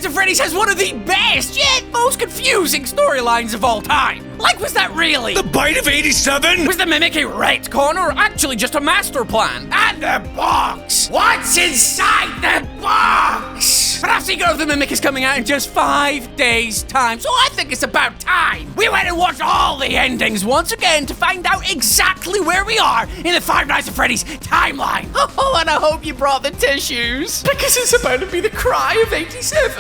Nights at Freddy's has one of the best, yet most confusing storylines of all time. Like, was that really the bite of 87? Was the mimic a retcon or actually just a master plan? And the box! What's inside the box? FNAF Secret of the Mimic is coming out in just 5 days' time, so I think it's about time we went and watched all the endings once again to find out exactly where we are in the Five Nights at Freddy's timeline. Oh, and I hope you brought the tissues, because it's about to be the cry of 87.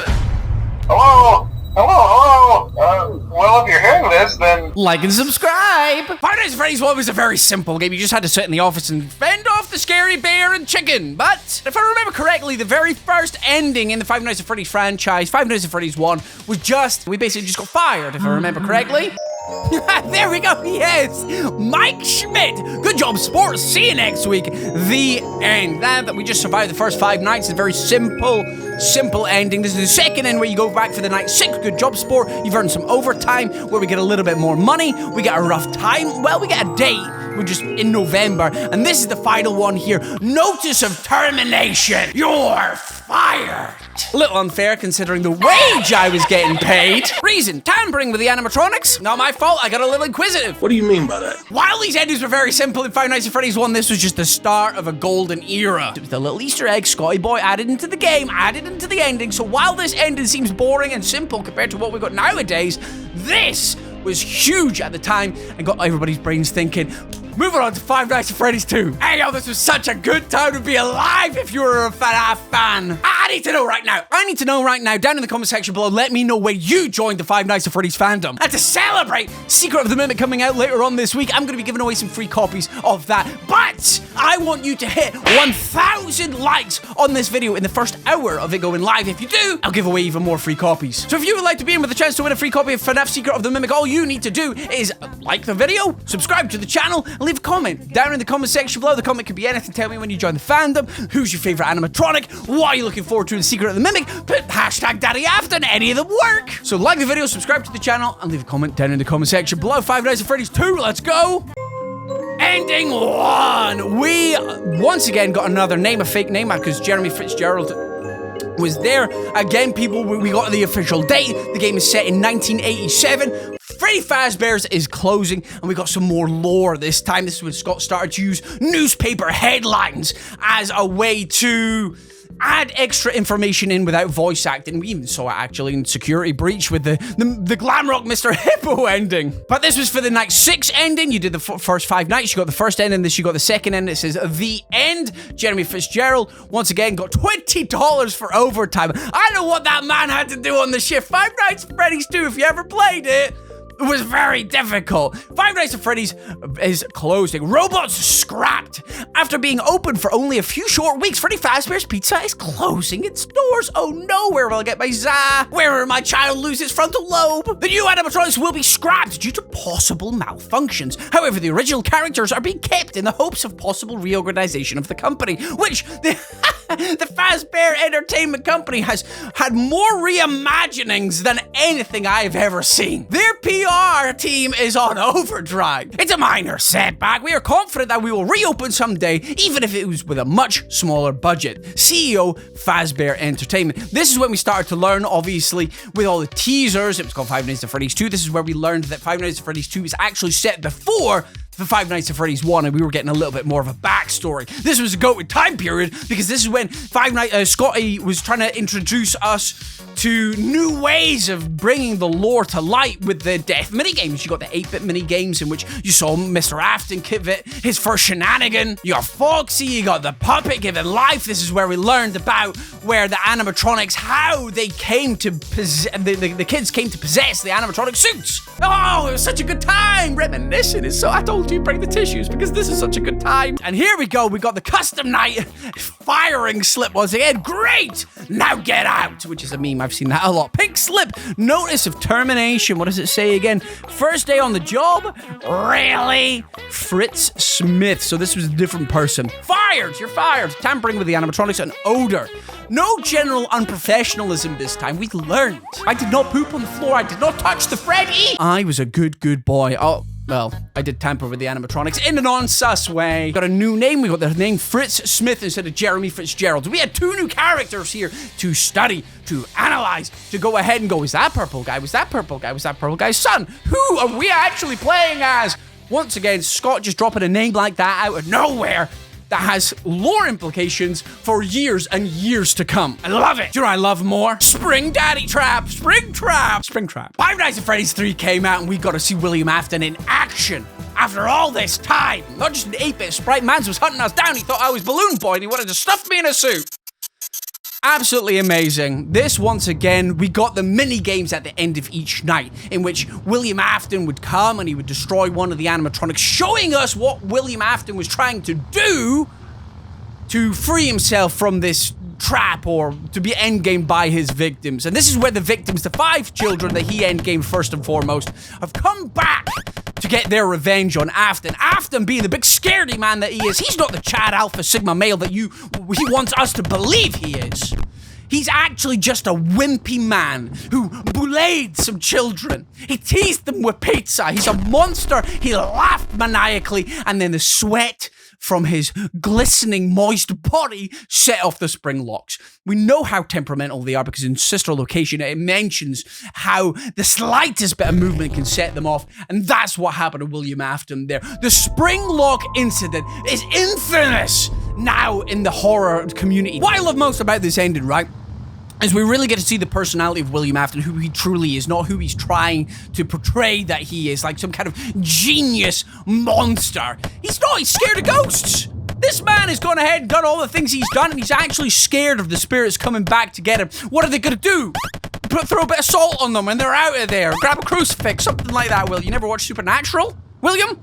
Hello? Well, if you're hearing this, then... like and subscribe! Five Nights at Freddy's 1 was a very simple game. You just had to sit in the office and fend off the scary bear and chicken. But, if I remember correctly, the very first ending in the Five Nights at Freddy's franchise, Five Nights at Freddy's 1, was just... we basically just got fired, if I remember correctly. There we go, yes! Mike Schmidt! Good job, sports. See you next week. The end. Now that we just survived the first 5 nights, it's a very simple ending. This is the second end where you go back for the night 6. Good job, sport. You've earned some overtime where we get a little bit more money. We get a rough time. Well, we get a date. We're just in November. And this is the final one here. Notice of termination. You're fired. A little unfair considering the wage I was getting paid. Reason, tampering with the animatronics. Not my fault, I got a little inquisitive. What do you mean by that? While these endings were very simple in Five Nights at Freddy's 1, this was just the start of a golden era. It was the little Easter egg Scotty Boy added into the game, added into the ending, so while this ending seems boring and simple compared to what we got nowadays, this was huge at the time and got everybody's brains thinking. Moving on to Five Nights at Freddy's 2. Hey, yo, this was such a good time to be alive if you were a FNAF fan. I need to know right now. I need to know right now, down in the comment section below, let me know where you joined the Five Nights at Freddy's fandom. And to celebrate Secret of the Mimic coming out later on this week, I'm going to be giving away some free copies of that. But I want you to hit 1,000 likes on this video in the first hour of it going live. If you do, I'll give away even more free copies. So if you would like to be in with a chance to win a free copy of FNAF Secret of the Mimic, all you need to do is like the video, subscribe to the channel, and leave a comment down in the comment section below. The comment could be anything. Tell me when you join the fandom, who's your favorite animatronic, what are you looking forward to in Secret of the Mimic, put hashtag Daddy After and any of them work. So like the video, subscribe to the channel, and leave a comment down in the comment section below. Five Nights at Freddy's 2, let's go! Ending 1! We once again got another name, a fake name, because Jeremy Fitzgerald was there. Again, people, we got the official date. The game is set in 1987. Freddy Fazbear's is closing, and we got some more lore this time. This is when Scott started to use newspaper headlines as a way to add extra information in without voice acting. We even saw it actually in Security Breach with the Glamrock Mr. Hippo ending. But this was for the night 6 ending. You did the first 5 nights. You got the first ending. This you got the second ending. It says The End. Jeremy Fitzgerald once again got $20 for overtime. I know what that man had to do on the shift. Five Nights at Freddy's 2, if you ever played it. It was very difficult. Five Nights at Freddy's is closing. Robots scrapped. After being open for only a few short weeks, Freddy Fazbear's Pizza is closing its doors. Oh no, where will I get my za? Where will my child lose its frontal lobe? The new animatronics will be scrapped due to possible malfunctions. However, the original characters are being kept in the hopes of possible reorganization of the company, which the Fazbear Entertainment Company has had more reimaginings than anything I have ever seen. Their PR team is on overdrive. It's a minor setback. We are confident that we will reopen someday, even if it was with a much smaller budget. CEO Fazbear Entertainment. This is when we started to learn, obviously, with all the teasers. It was called Five Nights at Freddy's 2. This is where we learned that Five Nights at Freddy's 2 is actually set before the Five Nights at Freddy's 1, and we were getting a little bit more of a backstory. This was a go-to time period, because this is when Scotty was trying to introduce us to new ways of bringing the lore to light with the death minigames. You got the 8-bit minigames in which you saw Mr. Afton give his first shenanigan. You got Foxy, you got the puppet given life. This is where we learned about where the animatronics, how they came to the kids came to possess the animatronic suits. Oh, it was such a good time. Reminiscing is so, I told you bring the tissues because this is such a good time. And here we go, we got the custom night firing slip once again. Great! Now get out, which is a meme. I've seen that a lot. Pink slip, notice of termination. What does it say again? First day on the job? Really? Fritz Smith. So this was a different person. Fired! You're fired. Tampering with the animatronics and odor. No general unprofessionalism this time. We learned. I did not poop on the floor. I did not touch the Freddy. I was a good boy. Oh, Well, I did tamper with the animatronics in a non-sus way. Got a new name. We got the name Fritz Smith instead of Jeremy Fitzgerald. We had 2 new characters here to study, to analyze, to go ahead and go, is that purple guy? Was that purple guy? Was that purple guy's son? Who are we actually playing as? Once again, Scott just dropping a name like that out of nowhere that has lore implications for years and years to come. I love it. Do you know what I love more? Spring Daddy Trap. Spring Trap. Spring Trap. Five Nights at Freddy's 3 came out and we got to see William Afton in action. After all this time. Not just an 8-bit sprite. Mans was hunting us down. He thought I was Balloon Boy and he wanted to stuff me in a suit. Absolutely amazing. This, once again, we got the mini games at the end of each night in which William Afton would come and he would destroy one of the animatronics, showing us what William Afton was trying to do to free himself from this trap or to be endgame by his victims. And this is where the victims, the 5 children that he endgamed first and foremost, have come back to get their revenge on Afton. Afton being the big scaredy man that he is. He's not the Chad Alpha Sigma male that he wants us to believe he is. He's actually just a wimpy man who bullied some children. He teased them with pizza. He's a monster. He laughed maniacally, and then the sweat from his glistening, moist body set off the spring locks. We know how temperamental they are because in Sister Location, it mentions how the slightest bit of movement can set them off, and that's what happened to William Afton there. The spring lock incident is infamous now in the horror community. What I love most about this ending, right, is we really get to see the personality of William Afton, who he truly is, not who he's trying to portray that he is, like some kind of genius monster. He's not, he's scared of ghosts. This man has gone ahead and done all the things he's done, and he's actually scared of the spirits coming back to get him. What are they gonna do? Throw a bit of salt on them and they're out of there. Grab a crucifix, something like that, Will. You never watch Supernatural, William?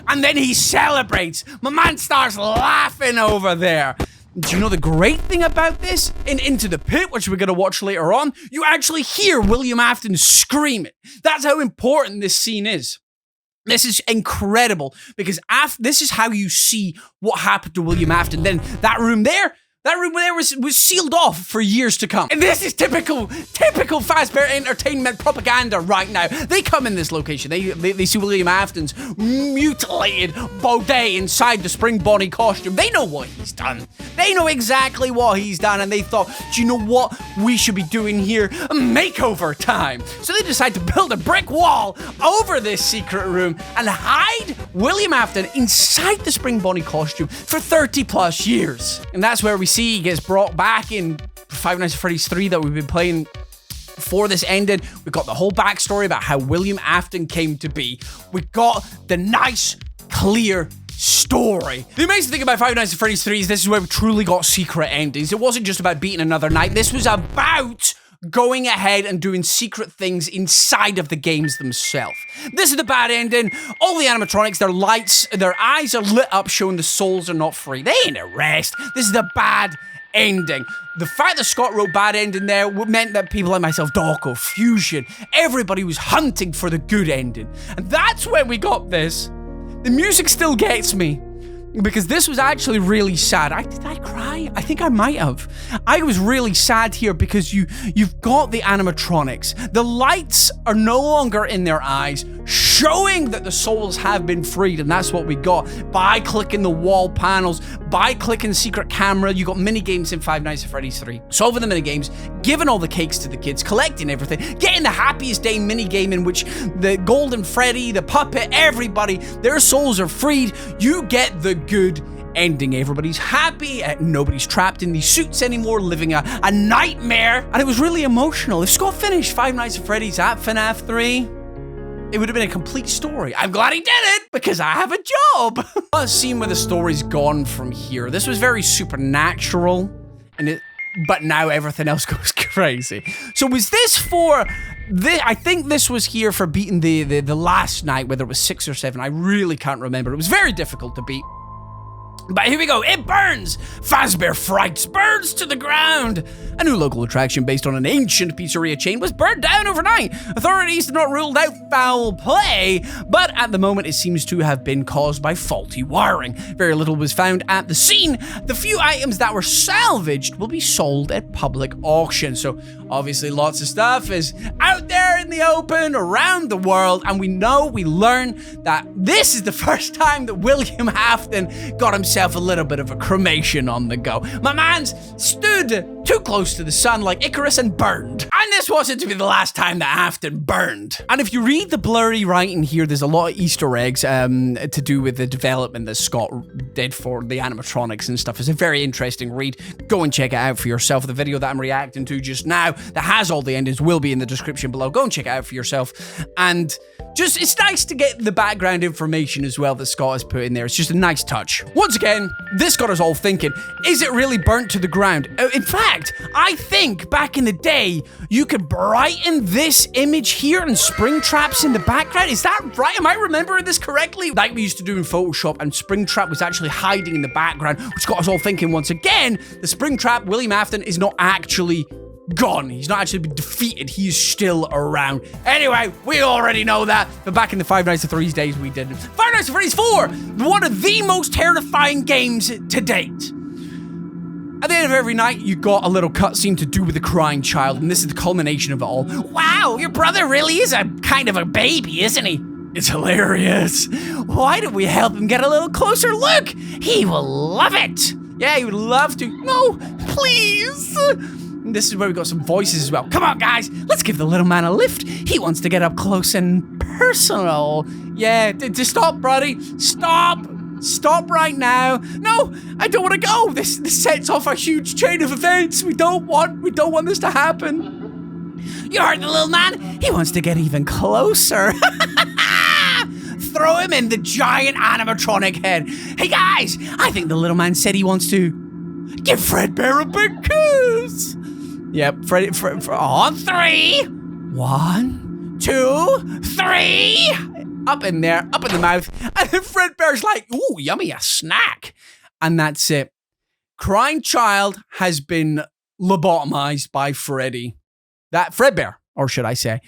And then he celebrates. My man starts laughing over there. Do you know the great thing about this? In Into the Pit, which we're going to watch later on, you actually hear William Afton screaming. That's how important this scene is. This is incredible, because this is how you see what happened to William Afton. Then that room there was sealed off for years to come. And this is typical Fazbear Entertainment propaganda right now. They come in this location. They see William Afton's mutilated body inside the Spring Bonnie costume. They know what he's done. They know exactly what he's done, and they thought, do you know what we should be doing here? A makeover time. So they decide to build a brick wall over this secret room and hide William Afton inside the Spring Bonnie costume for 30 plus years. And that's where we see he gets brought back in Five Nights at Freddy's 3 that we've been playing before this ended. We got the whole backstory about how William Afton came to be. We got the nice, clear story. The amazing thing about Five Nights at Freddy's 3 is this is where we truly got secret endings. It wasn't just about beating another night. This was about going ahead and doing secret things inside of the games themselves. This is the bad ending. All the animatronics, their lights, their eyes are lit up, showing the souls are not free. They ain't at rest. This is the bad ending. The fact that Scott wrote bad ending there meant that people like myself, Dawko, Fusion, everybody was hunting for the good ending. And that's when we got this. The music still gets me, because this was actually really sad. Did I cry? I think I might have. I was really sad here because you've got the animatronics. The lights are no longer in their eyes, showing that the souls have been freed, and that's what we got by clicking the wall panels, by clicking secret camera. You got mini games in Five Nights at Freddy's 3, solving the mini games, giving all the cakes to the kids, collecting everything, getting the happiest day mini game in which the Golden Freddy, the puppet, everybody, their souls are freed. You get the good ending. Everybody's happy, nobody's trapped in these suits anymore, living a nightmare, and it was really emotional. If Scott finished Five Nights at Freddy's at FNAF 3, it would have been a complete story. I'm glad he did it, because I have a job. A scene where the story's gone from here. This was very supernatural, but now everything else goes crazy. So was this for I think this was here for beating the last night, whether it was 6 or 7. I really can't remember. It was very difficult to beat. But here we go. It burns. Fazbear Frights burns to the ground. A new local attraction based on an ancient pizzeria chain was burned down overnight. Authorities have not ruled out foul play, but at the moment it seems to have been caused by faulty wiring. Very little was found at the scene. The few items that were salvaged will be sold at public auction. So Obviously, lots of stuff is out there in the open around the world, and we learn that this is the first time that William Afton got himself a little bit of a cremation on the go. My man's stood too close to the sun like Icarus and burned. And this wasn't to be the last time that Afton burned. And if you read the blurry writing here, there's a lot of Easter eggs to do with the development that Scott did for the animatronics and stuff. It's a very interesting read. Go and check it out for yourself. The video that I'm reacting to just now that has all the endings will be in the description below. Go and check it out for yourself. And just, it's nice to get the background information as well that Scott has put in there. It's just a nice touch. Once again, this got us all thinking, is it really burnt to the ground? In fact, I think back in the day, you could brighten this image here and Springtrap's in the background. Is that right? Am I remembering this correctly? Like we used to do in Photoshop, and Springtrap was actually hiding in the background, which got us all thinking once again, the Springtrap, William Afton, is not actually gone. He's not actually been defeated. He's still around. Anyway, we already know that, but back in the Five Nights at Freddy's days, we didn't. Five Nights at Freddy's 4, one of the most terrifying games to date. At the end of every night, you got a little cutscene to do with the crying child, and this is the culmination of it all. Wow, your brother really is a kind of a baby, isn't he? It's hilarious. Why don't we help him get a little closer look? He will love it. Yeah, he would love to. No, please. This is where we got some voices as well. Come on, guys. Let's give the little man a lift. He wants to get up close and personal. Yeah, just stop, buddy. Stop. Stop right now. No, I don't want to go. This sets off a huge chain of events. We don't want this to happen. You heard the little man? He wants to get even closer. Throw him in the giant animatronic head. Hey guys, I think the little man said he wants to give Fredbear a big kiss. Yep, Freddy, on 3. 1, 2, 3. Up in there, up in the mouth. And then Fredbear's like, ooh, yummy, a snack. And that's it. Crying child has been lobotomized by Freddy. That Fredbear, or should I say.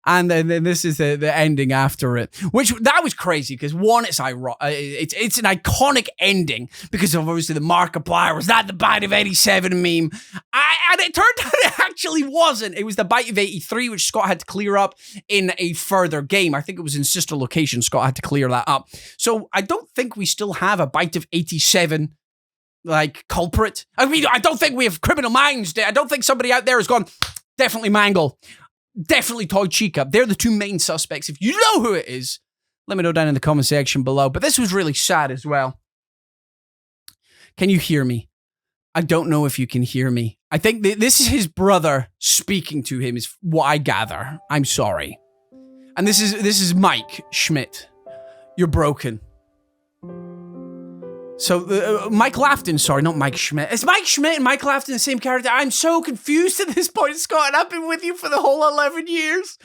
And then this is the ending after it. Which, that was crazy, because one, it's an iconic ending, because of obviously the Markiplier. Was that the Bite of 87 meme? And it turned out it actually wasn't. It was the Bite of 83, which Scott had to clear up in a further game. I think it was in Sister Location. Scott had to clear that up. So I don't think we still have a Bite of 87 like culprit. I mean, I don't think we have Criminal Minds. I don't think somebody out there has gone, definitely Mangle, definitely Toy Chica. They're the two main suspects. If you know who it is, let me know down in the comment section below. But this was really sad as well. Can you hear me? I don't know if you can hear me. I think this is his brother speaking to him, is what I gather. I'm sorry. And this is Mike Schmidt. You're broken. So, Michael Afton, sorry, not Mike Schmidt. Is Mike Schmidt and Michael Afton the same character? I'm so confused at this point, Scott, and I've been with you for the whole 11 years.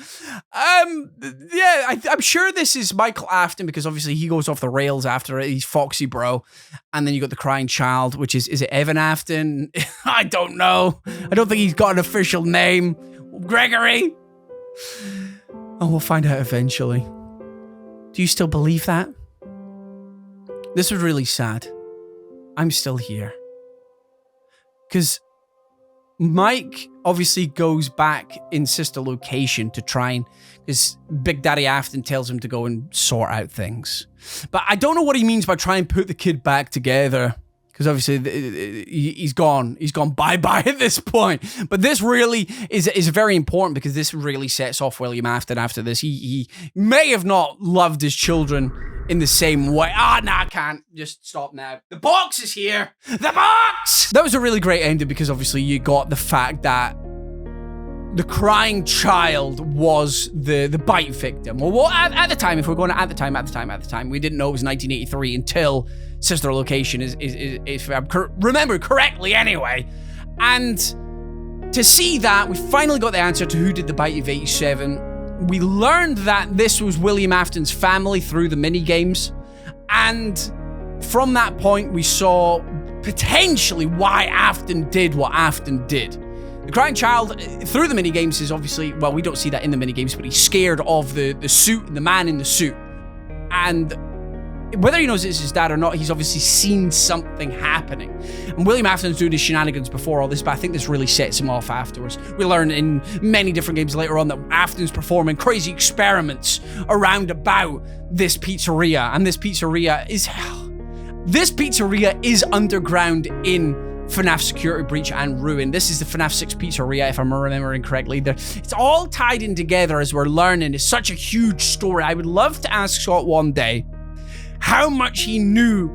Yeah, I'm sure this is Michael Afton, because obviously he goes off the rails after it. He's Foxy Bro. And then you got the crying child, which is it Evan Afton? I don't know. I don't think he's got an official name. Gregory? Oh, we'll find out eventually. Do you still believe that? This was really sad. I'm still here. Because Mike obviously goes back in Sister Location to try and... because Big Daddy Afton tells him to go and sort out things. But I don't know what he means by trying to put the kid back together. Because obviously he's gone. He's gone bye-bye at this point. But this really is very important, because this really sets off William Afton after this. He may have not loved his children in the same way. Ah, no, I can't. Just stop now. The box is here. The box! That was a really great ending, because obviously you got the fact that the crying child was the bite victim. Well, at the time, if we're going at the time, we didn't know it was 1983 until Sister Location if I remember correctly anyway. And to see that, we finally got the answer to who did the Bite of 87. We learned that this was William Afton's family through the mini-games. And from that point, we saw potentially why Afton did what Afton did. The crying child, through the mini-games, is obviously... well, we don't see that in the mini-games, but he's scared of the suit and the man in the suit. And whether he knows it's his dad or not, he's obviously seen something happening. And William Afton's doing his shenanigans before all this, but I think this really sets him off afterwards. We learn in many different games later on that Afton's performing crazy experiments around about this pizzeria, and this pizzeria is underground in FNAF Security Breach and Ruin. This is the FNAF 6 pizzeria, if I'm remembering correctly. It's all tied in together as we're learning. It's such a huge story. I would love to ask Scott one day how much he knew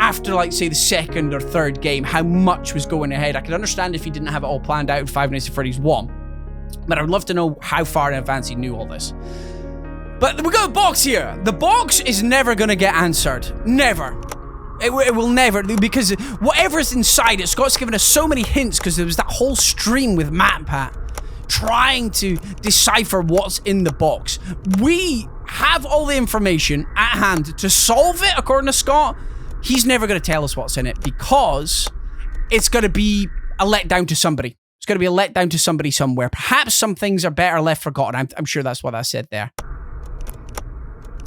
after, like, say, the second or third game, how much was going ahead. I could understand if he didn't have it all planned out in Five Nights at Freddy's 1, but I would love to know how far in advance he knew all this. But we got a box here. The box is never going to get answered. Never. It will never, because whatever's inside it, Scott's given us so many hints because there was that whole stream with MatPat trying to decipher what's in the box. We have all the information at hand to solve it, according to Scott. He's never going to tell us what's in it because it's going to be a letdown to somebody. It's going to be a letdown to somebody somewhere. Perhaps some things are better left forgotten. I'm sure that's what I said there.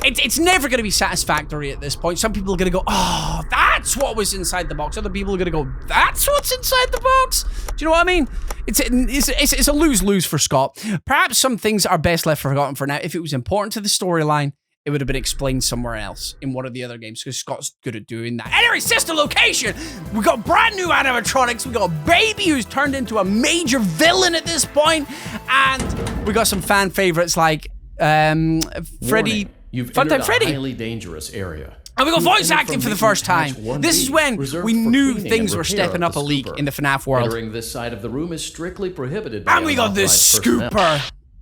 It's never going to be satisfactory at this point. Some people are going to go, oh, that's what was inside the box. Other people are going to go, that's what's inside the box. Do you know what I mean? It's a lose-lose for Scott. Perhaps some things are best left forgotten for now. If it was important to the storyline, it would have been explained somewhere else in one of the other games because Scott's good at doing that. Anyway, sister location. We got brand new animatronics. We got a baby who's turned into a major villain at this point. And we got some fan favorites like Freddy. You've Funtime entered Freddy. A highly dangerous area. And we got voice acting for the first time. This is when we knew things were stepping up a league in the FNAF world. Entering this side of the room is strictly prohibited. And we got this scooper,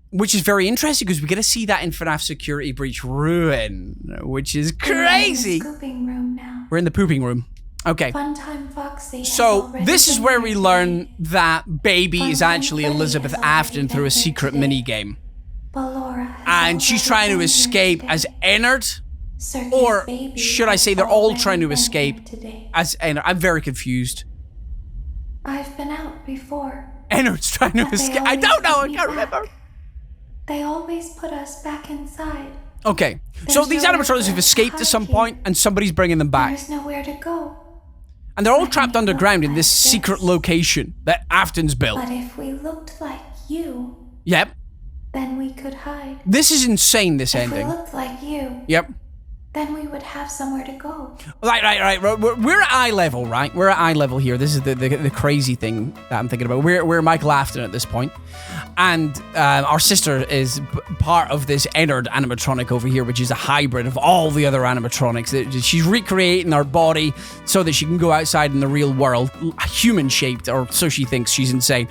which is very interesting because we get to see that in FNAF Security Breach Ruin, which is crazy. We're in the scooping room now. We're in the pooping room. Okay. Funtime Foxy. So this is where we learn that Baby is actually Elizabeth Afton through a secret mini game. And she's trying to escape as Ennard, or should I say they're all trying to escape as Ennard. I'm very confused. I've been out before. Ennard's trying to escape. I don't know, I can't remember. They always put us back inside. Okay, so these animatronics have escaped at some point and somebody's bringing them back. There's nowhere to go. And they're all trapped underground in this secret location that Afton's built. But if we looked like you... Yep. Then we could hide. This is insane, this ending. If we looked like you. Yep. Then we would have somewhere to go. Right. We're at eye level, right? We're at eye level here. This is the crazy thing that I'm thinking about. We're Michael Afton at this point. And our sister is part of this Ennard animatronic over here, which is a hybrid of all the other animatronics. She's recreating her body so that she can go outside in the real world, human-shaped, or so she thinks. She's insane.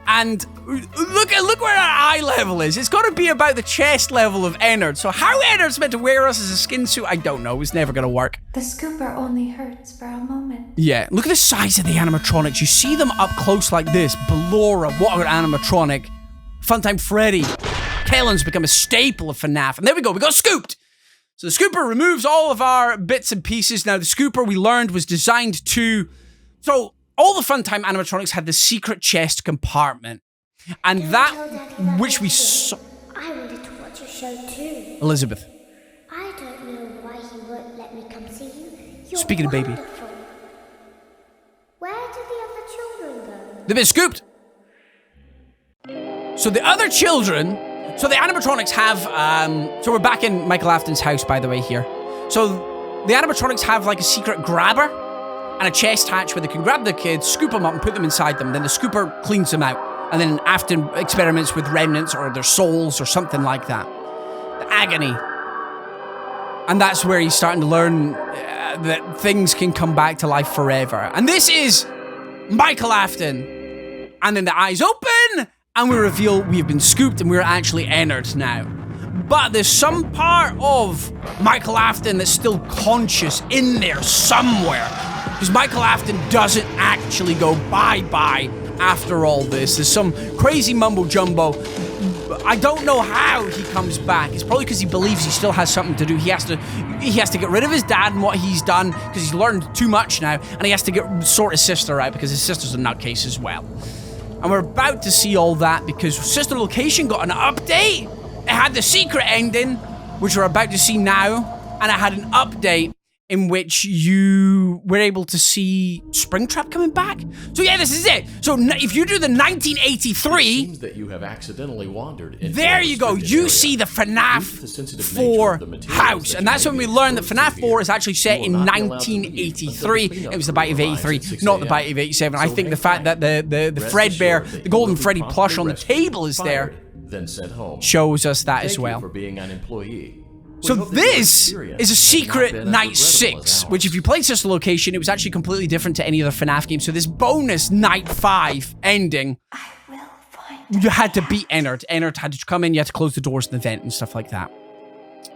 And look where our eye level is. It's got to be about the chest level of Ennard. So how Ennard's meant to wear us as a skin suit, I don't know. It's never going to work. The scooper only hurts for a moment. Yeah, look at the size of the animatronics. You see them up close like this. Ballora, what an animatronic. Funtime Freddy. Kellen's become a staple of FNAF. And there we go, we got scooped. So the scooper removes all of our bits and pieces. Now the scooper we learned was designed to... So all the Funtime animatronics had the secret chest compartment. And that, which we saw... I wanted to watch your show too. Elizabeth. I don't know why he won't let me come see you. You're Speaking of baby. wonderful. Where did the other children go? They've been scooped. So the other children... So the animatronics have... so we're back in Michael Afton's house, by the way, here. So the animatronics have like a secret grabber and a chest hatch where they can grab the kids, scoop them up and put them inside them. Then the scooper cleans them out. And then Afton experiments with remnants or their souls or something like that. The agony. And that's where he's starting to learn that things can come back to life forever. And this is Michael Afton. And then the eyes open and we reveal we've been scooped and we're actually Ennard now. But there's some part of Michael Afton that's still conscious in there somewhere. Because Michael Afton doesn't actually go bye-bye after all this. There's some crazy mumbo-jumbo. I don't know how he comes back. It's probably because he believes he still has something to do. He has to get rid of his dad and what he's done because he's learned too much now, and he has to sort his sister out because his sister's a nutcase as well. And we're about to see all that because Sister Location got an update. It had the secret ending, which we're about to see now. and it had an update in which you were able to see Springtrap coming back. So yeah, this is it. So if you do the 1983, seems that you have accidentally wandered into there you go. You see the FNAF 4 house, and that's when we learned that FNAF 4 is actually set in 1983. It was the bite of 83, not the bite of 87. I think the fact that the Fredbear, the Golden Freddy plush on the table is there, then sent home. Shows us that as well. For being an employee. So this is a secret night 6, which if you played this location, it was actually completely different to any other FNAF game. So this bonus night 5 ending, I will find you had to beat Ennard. Ennard had to come in, you had to close the doors to the vent and stuff like that.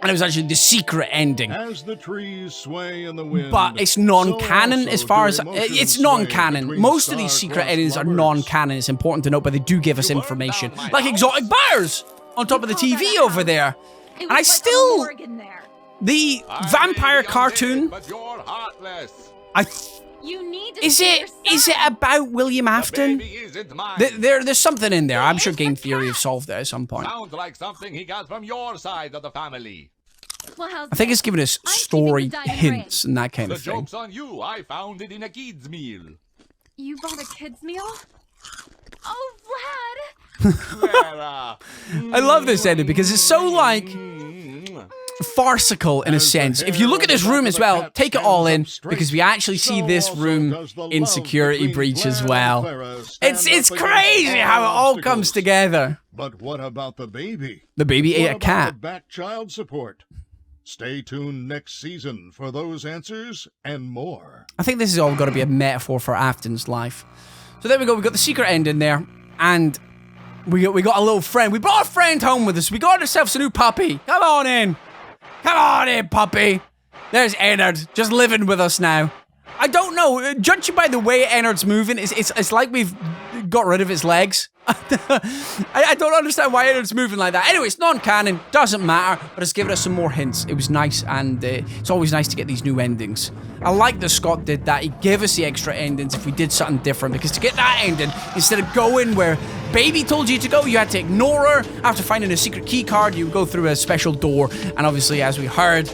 And it was actually the secret ending. As the trees sway in the wind, but it's non-canon as far as... It's non-canon. Most of these secret endings are non-canon. It's important to note, but they do give us information. Like exotic bars on top of the TV over there. And I still... The vampire cartoon... Is it about William Afton? There's something in there. I'm sure Game Theory have solved it at some point. Sounds like something he got from your side of the family. I think it's giving us story hints and that kind of thing. The joke's on you. I found it in a kid's meal. You bought a kid's meal? Oh, Vlad! I love this ending because it's so, like, farcical in a sense. If you look at this room as well, take it all in, because we actually see this room in Security Breach as well. It's crazy how it all comes together. But what about the baby? The baby ate a cat. Back child support. Stay tuned next season for those answers and more. I think this is all got to be a metaphor for Afton's life. So there we go. We got the secret ending there, and we got a little friend. We brought a friend home with us. We got ourselves a new puppy. Come on in. Come on in, puppy. There's Ennard, just living with us now. I don't know. Judging by the way Ennard's moving, it's like we've got rid of his legs. I don't understand why Ennard's moving like that. Anyway, it's non-canon, doesn't matter, but it's given us some more hints. It was nice, and it's always nice to get these new endings. I like that Scott did that. He gave us the extra endings if we did something different, because to get that ending, instead of going where Baby told you to go, you had to ignore her. After finding a secret key card, you would go through a special door, and obviously, as we heard,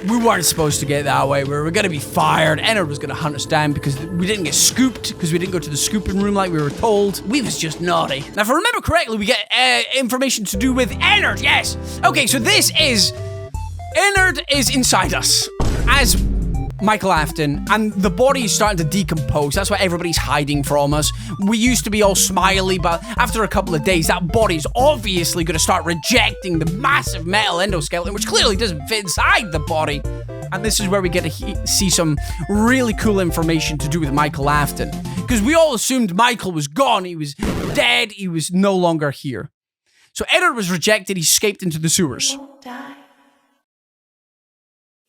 we weren't supposed to get that way. We were going to be fired. Ennard was going to hunt us down because we didn't get scooped, because we didn't go to the scooping room like we were told. We was just naughty. Now, if I remember correctly, we get information to do with Ennard, yes. Okay, so this is... Ennard is inside us as Michael Afton, and the body is starting to decompose. That's why everybody's hiding from us. We used to be all smiley, but after a couple of days, that body's obviously going to start rejecting the massive metal endoskeleton, which clearly doesn't fit inside the body. And this is where we get to see some really cool information to do with Michael Afton. Because we all assumed Michael was gone. He was dead. He was no longer here. So Ennard was rejected. He escaped into the sewers. You won't die.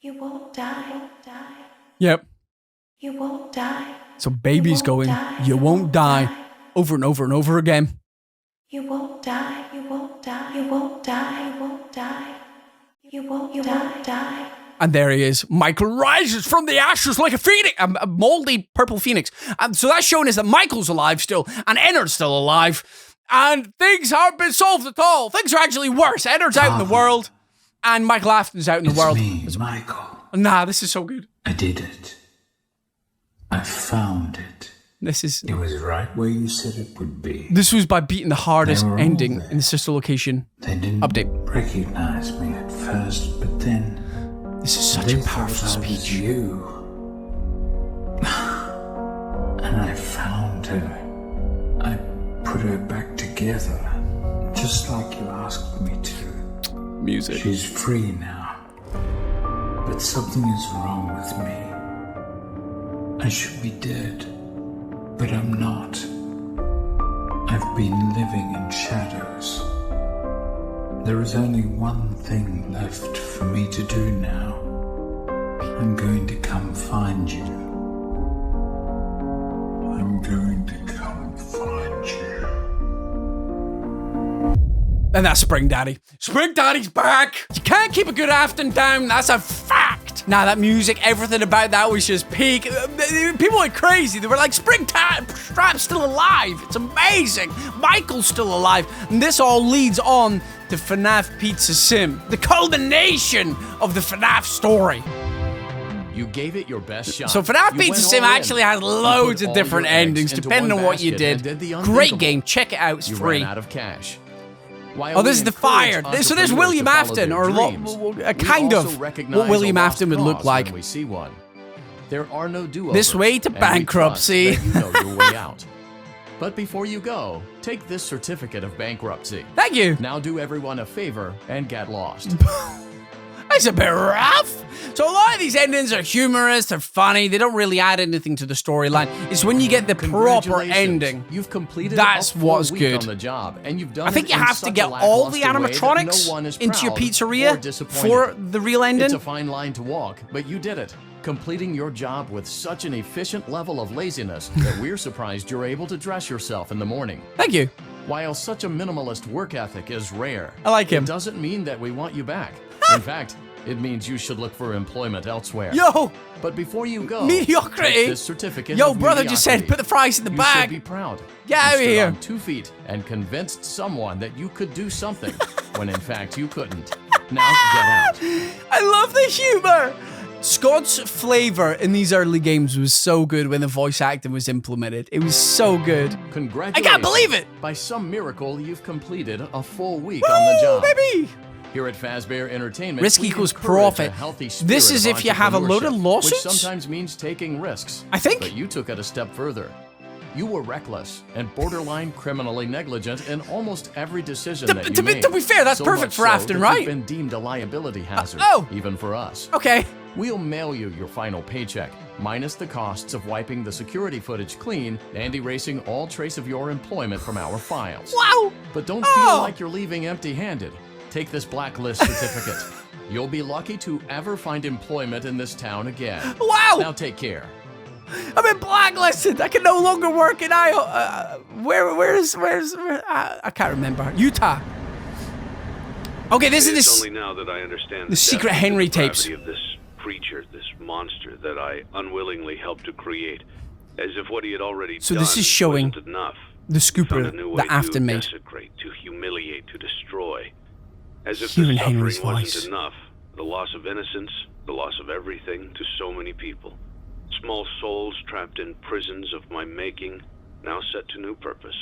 You won't die. Yep. You won't die. So Baby's going, you won't die, over and over and over again. You won't die. You won't die. You won't die. You won't die. You won't die. And there he is. Michael rises from the ashes like a phoenix, a moldy purple phoenix. And so that's showing us that Michael's alive still, and Ennard's still alive. And things haven't been solved at all. Things are actually worse. Ennard's out in the world, and Michael Afton's out in the world. It's me, Michael. Nah, this is so good. I did it. I found it. This is... It was right where you said it would be. This was by beating the hardest ending in the sister location. They didn't recognize me at first, but then... This is such a powerful speech. You. And I found her. I put her back together, just like you asked me to. Music. She's free now. But something is wrong with me. I should be dead, but I'm not. I've been living in shadows. There is only one thing left for me to do now. I'm going to come find you. I'm going to come find you. And that's Spring Daddy. Spring Daddy's back! You can't keep a good Afton down, that's a fact! Nah, that music, everything about that was just peak. People went crazy. They were like, Springtrap's still alive. It's amazing. Michael's still alive. And this all leads on to FNAF Pizza Sim, the culmination of the FNAF story. You gave it your best shot. So FNAF You Pizza went Sim all in. actually has You loads put of all different your eggs endings into depending one on what you basket and did. the Great unthinkable. game. Check it out. It's You free. ran out of cash. Oh, this is the fire. So there's William Afton, or a kind of what William Afton would look like. We see one. There are no do-overs. This way to and we bankruptcy. trust that you know your way out. But before you go, take this certificate of bankruptcy. Thank you. Now do everyone a favor and get lost. That's a bit rough. So a lot of these endings are humorous, they're funny, they don't really add anything to the storyline. It's when you get the proper Congratulations. ending. You've completed That's a full what's week good. on the job, and you've done I think it you in have to such get a all the lackluster way that animatronics no one is into your proud or pizzeria disappointed. for the real ending. It's a fine line to walk, but you did it, completing your job with such an efficient level of laziness that we're surprised you're able to dress yourself in the morning. Thank you. While such a minimalist work ethic is rare, I like him. It doesn't mean that we want you back. In fact, it means you should look for employment elsewhere. Yo! But before you go, Mediocrity. take this certificate Yo, of brother just said, mediocrity. put the fries in the You bag. should be proud. Get You out of stood here. on 2 feet and convinced someone that you could do something when in fact you couldn't. Now get out. I love the humor. Scott's flavor in these early games was so good when the voice acting was implemented. It was so good. Congratulations. I can't believe it. By some miracle, you've completed a full week on the job. Baby. Here at Fazbear Entertainment, Risk we equals encourage profit. a healthy This spirit is of if you have a load of entrepreneurship, lawsuits? which sometimes means taking risks. I think. But you took it a step further. You were reckless and borderline criminally negligent in almost every decision that you made. To be fair, that's So perfect much for so Afton, that right? You've been deemed a liability hazard, even for us. Okay. We'll mail you your final paycheck, minus the costs of wiping the security footage clean and erasing all trace of your employment from our files. Wow! But don't feel like you're leaving empty-handed. Take this blacklist certificate. You'll be lucky to ever find employment in this town again. Wow! Now take care. I've been blacklisted. I can no longer work in Iowa. Where's I can't remember. Utah. Okay, this is It's only now that I understand the secret depth Henry and the tapes. gravity of this creature, this monster that I unwillingly helped to create, as if what he had already So done this is showing wasn't enough. the Found scooper a new way that Afton to made. desecrate, to humiliate, to destroy. As if Hearing the suffering Henry's wasn't voice. enough. The loss of innocence, the loss of everything to so many people. Small souls trapped in prisons of my making, now set to new purpose,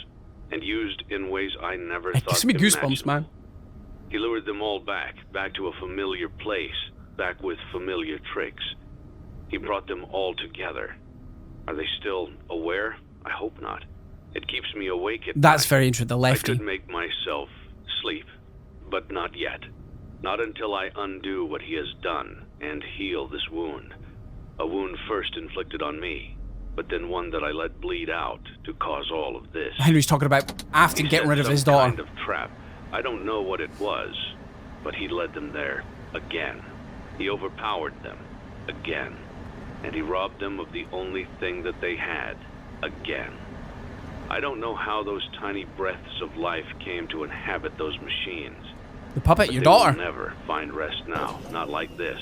and used in ways I never It thought gives me goosebumps, imaginable. man. He lured them all back to a familiar place, back with familiar tricks. He brought them all together. Are they still aware? I hope not. It keeps me awake at That's night. very interesting. The I lefty. could make myself sleep, but not yet. Not until I undo what he has done and heal this wound. A wound first inflicted on me, but then one that I let bleed out to cause all of this. Henry's talking about Afton He getting set rid of some his daughter. kind of trap. I don't know what it was, but he led them there again. He overpowered them again, and he robbed them of the only thing that they had again. I don't know how those tiny breaths of life came to inhabit those machines. The puppet, But your they will daughter. never find rest now, not like this.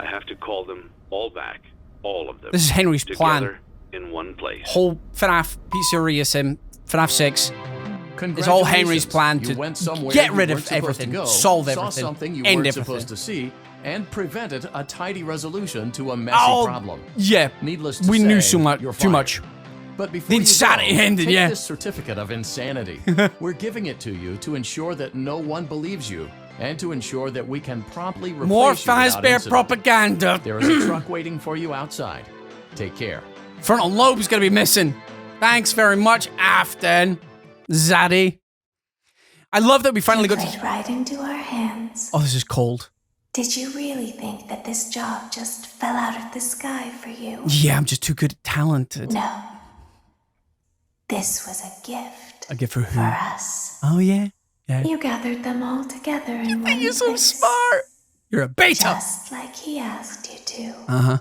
I have to call them all back, all of them. This is Henry's plan. Together in one place. Whole FNAF Pizzeria Sim, FNAF 6. It's all Congratulations. Henry's plan You to went somewhere get you rid weren't of supposed to everything, go, solve saw everything, something you end weren't everything. supposed to see, and prevented a tidy resolution to a messy Oh, problem. yeah. Needless to We say, knew so much, you're too fired. much. But before The you insanity go, ended, take yeah. this certificate of insanity. We're giving it to you to ensure that no one believes you, and to ensure that we can promptly replace More you without Fazbear incident. propaganda. There is a truck waiting for you outside. Take care. Frontal lobe's gonna be missing. Thanks very much, Afton. Zaddy. I love that we finally got Played to... right into our hands. Oh, this is cold. Did you really think that this job just fell out of the sky for you? Yeah, I'm just too good at talented. No. This was a gift A gift for who? for us. Oh, yeah? Yeah. You gathered them all together in one You're so place, smart. You're a beta. just like he asked you to. Uh-huh.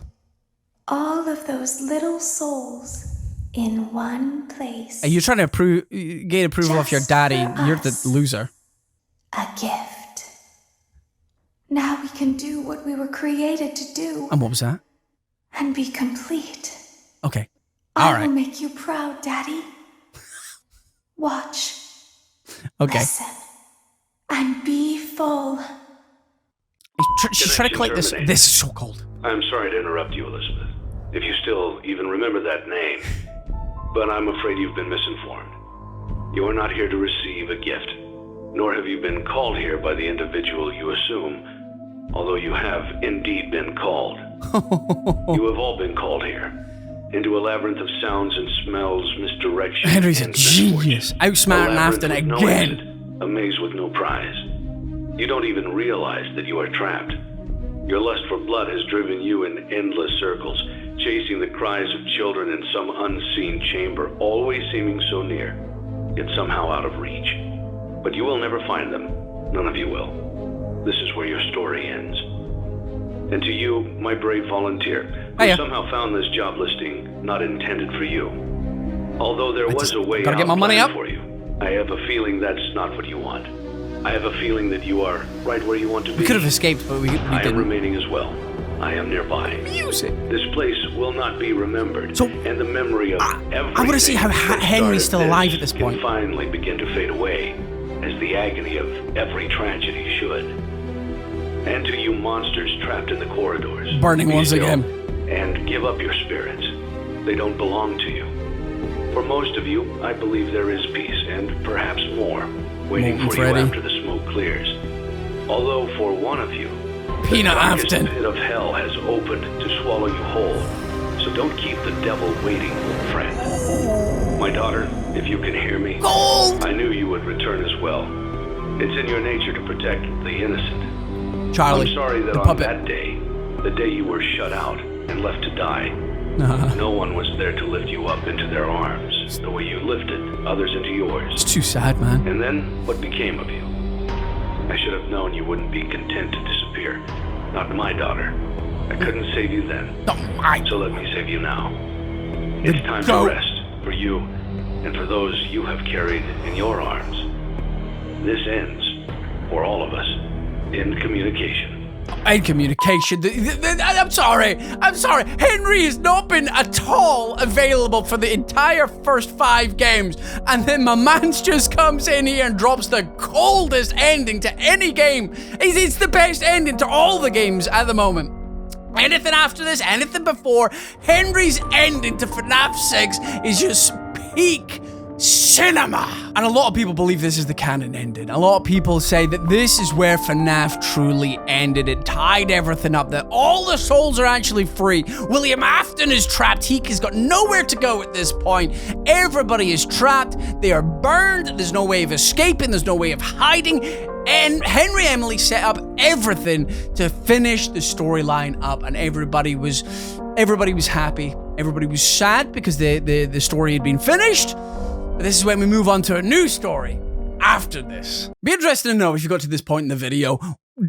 All of those little souls in one place. You're trying to gain approval of your Just daddy. for You're the us. loser. A gift. Now we can do what we were created to do. And what was that? And be complete. Okay. All right. I will make you proud, Daddy. Watch. Okay. Listen. And be full. She's trying to collect this. This is so cold. I'm sorry to interrupt you, Elizabeth. If you still even remember that name. But I'm afraid you've been misinformed. You are not here to receive a gift. Nor have you been called here by the individual you assume. Although you have indeed been called. You have all been called here. Into a labyrinth of sounds and smells, misdirection. Henry's a genius. Outsmarting Afton again. No exit, a maze with no prize. You don't even realize that you are trapped. Your lust for blood has driven you in endless circles, chasing the cries of children in some unseen chamber, always seeming so near, yet somehow out of reach. But you will never find them. None of you will. This is where your story ends. And to you, my brave volunteer, who somehow found this job listing not intended for you. Although there was a way out get my money up for you, I have a feeling that's not what you want. I have a feeling that you are right where you want to be. We could have escaped, but we didn't. I am remaining as well. I am nearby. Music. This place will not be remembered, so, and the memory of everything I want to see how Henry's still alive at this point. Can finally begin to fade away, as the agony of every tragedy should. And to you monsters trapped in the corridors, burning once again, and give up your spirits. They don't belong to you. For most of you, I believe there is peace, and perhaps more, waiting for Freddy. you after the smoke clears. Although for one of you, Peanut the darkest Afton. pit of hell has opened to swallow you whole. So don't keep the devil waiting, friend. My daughter, if you can hear me, Gold! I knew you would return as well. It's in your nature to protect the innocent. Charlie, I'm sorry that the on puppet. that day, the day you were shut out and left to die, no one was there to lift you up into their arms, the way you lifted others into yours. It's too sad, man. And then, what became of you? I should have known you wouldn't be content to disappear. Not my daughter. I couldn't save you then. So let me save you now. It's time to rest for you and for those you have carried in your arms. This ends, for all of us, in communication. And communication. I'm sorry. Henry has not been at all available for the entire first 5 games. And then my man just comes in here and drops the coldest ending to any game. It's the best ending to all the games at the moment. Anything after this, anything before, Henry's ending to FNAF 6 is just peak cinema. And a lot of people believe this is the canon ending. A lot of people say that this is where FNAF truly ended. It tied everything up, that all the souls are actually free. William Afton is trapped. He has got nowhere to go at this point. Everybody is trapped. They are burned. There's no way of escaping. There's no way of hiding. And Henry Emily set up everything to finish the storyline up, and everybody was happy. Everybody was sad because the story had been finished. But this is when we move on to a new story after this. Be interested to know if you got to this point in the video.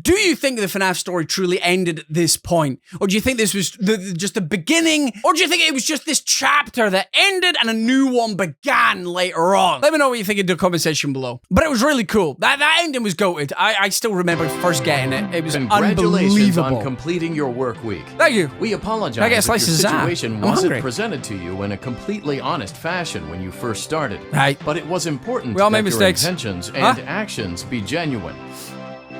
Do you think the FNAF story truly ended at this point? Or do you think this was just the beginning? Or do you think it was just this chapter that ended and a new one began later on? Let me know what you think in the comment section below. But it was really cool. That ending was goated. I still remember first getting it. It was Congratulations unbelievable. on completing your work week. Thank you. We apologize I get a if your slice of Zap. situation I'm wasn't hungry. presented to you in a completely honest fashion when you first started. Right. But it was important We all that made your mistakes. intentions and actions be genuine.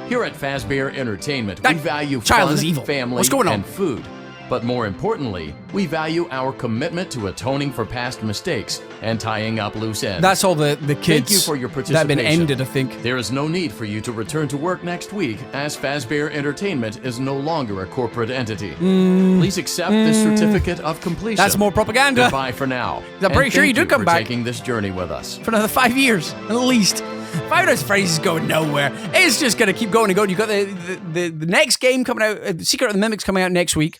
Here at Fazbear Entertainment, we value child fun, is evil. family, What's going on? and food. But more importantly, we value our commitment to atoning for past mistakes and tying up loose ends. That's all the kids Thank you for your participation. that have been ended, I think. There is no need for you to return to work next week, as Fazbear Entertainment is no longer a corporate entity. Please accept this certificate of completion. That's more propaganda. Goodbye for now. I'm pretty sure you do come back. for taking this journey with us. For another 5 years, at least. Five Nights at Freddy's is going nowhere. It's just gonna keep going and going. You got the next game coming out, Secret of the Mimics coming out next week,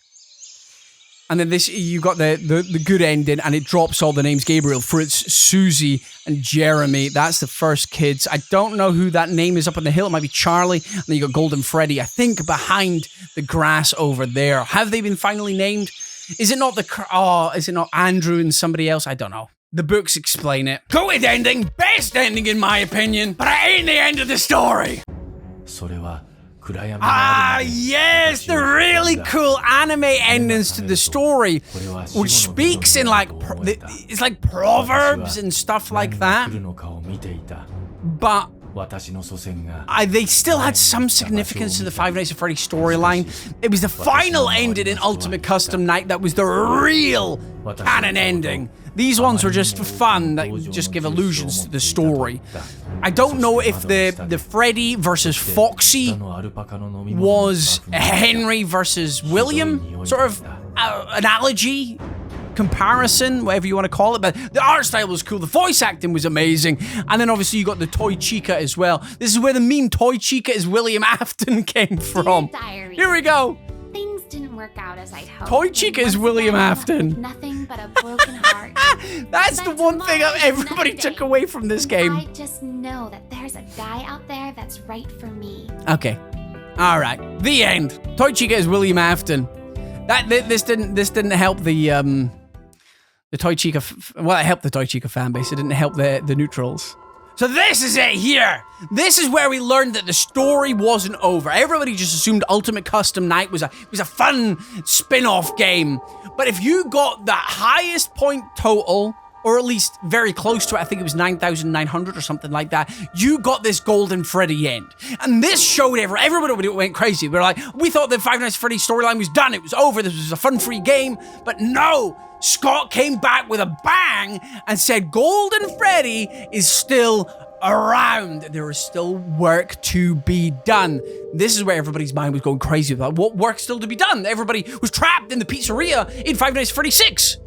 and then you got the good ending, and it drops all the names: Gabriel, Fritz, Susie, and Jeremy. That's the first kids. I don't know who that name is up on the hill. It might be Charlie. And then you got Golden Freddy, I think, behind the grass over there. Have they been finally named? Is it not is it not Andrew and somebody else? I don't know. The books explain it. Good ending, best ending in my opinion, but it ain't the end of the story. それは Ah, yes, the really cool anime endings to the story, which speaks in like, it's like proverbs and stuff like that. But they still had some significance to the Five Nights at Freddy's storyline. It was the final ending in Ultimate Custom Night that was the real canon ending. These ones were just fun, that just give illusions to the story. I don't know if the Freddy versus Foxy was Henry versus William sort of analogy, comparison, whatever you want to call it, but the art style was cool, the voice acting was amazing, and then obviously you got the Toy Chica as well. This is where the meme Toy Chica is William Afton came from. Here we go. Things didn't work out as I'd hoped. Toy Chica is William Afton. Nothing but a broken heart. That's the one thing everybody took away from this game. I just know that there's a guy out there that's right for me. Okay. All right. The end. Toy Chica is William Afton. This didn't help the Toy Chica. Well, it helped the Toy Chica fan base. It didn't help the neutrals. So this is it here. This is where we learned that the story wasn't over. Everybody just assumed Ultimate Custom Night was a fun spin-off game. But if you got the highest point total, or at least very close to it, I think it was 9,900 or something like that, you got this Golden Freddy end. And this showed everybody went crazy. We thought the Five Nights at Freddy's storyline was done. It was over. This was a fun-free game. But no, Scott came back with a bang and said Golden Freddy is still around. There is still work to be done. This is where everybody's mind was going crazy about what work still to be done. Everybody was trapped in the pizzeria in Five Nights at Freddy's 6.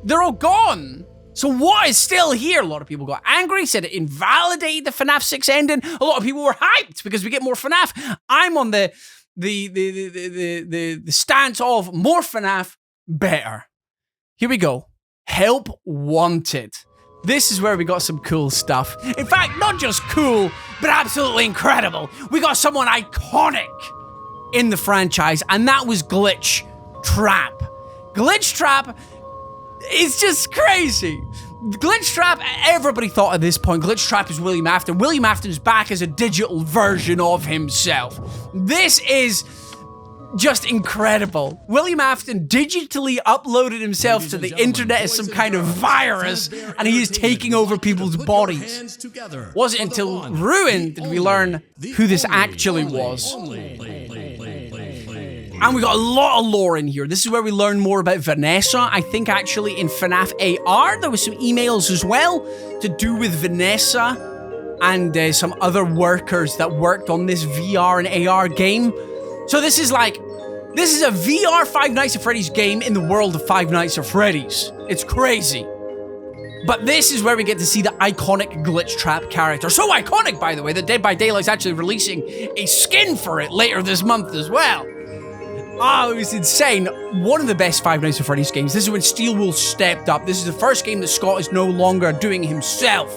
They're all gone. So what is still here? A lot of people got angry, said it invalidated the FNAF 6 ending. A lot of people were hyped because we get more FNAF. I'm on the stance of more FNAF, better. Here we go. Help wanted. This is where we got some cool stuff. In fact, not just cool, but absolutely incredible. We got someone iconic in the franchise, and that was Glitch Trap. Glitch Trap is just crazy. Glitch Trap, everybody thought at this point, Glitch Trap is William Afton. William Afton is back as a digital version of himself. This is just incredible. William Afton digitally uploaded himself to the internet as some kind of virus, and he is taking over people's bodies. Wasn't until Ruin did we learn who this actually was. And we got a lot of lore in here. This is where we learn more about Vanessa. I think actually in FNAF AR, there was some emails as well to do with Vanessa and some other workers that worked on this VR and AR game. So this is a VR Five Nights at Freddy's game in the world of Five Nights at Freddy's. It's crazy. But this is where we get to see the iconic Glitch Trap character. So iconic, by the way, that Dead by Daylight's actually releasing a skin for it later this month as well. Oh, it was insane. One of the best Five Nights at Freddy's games. This is when Steel Wool stepped up. This is the first game that Scott is no longer doing himself.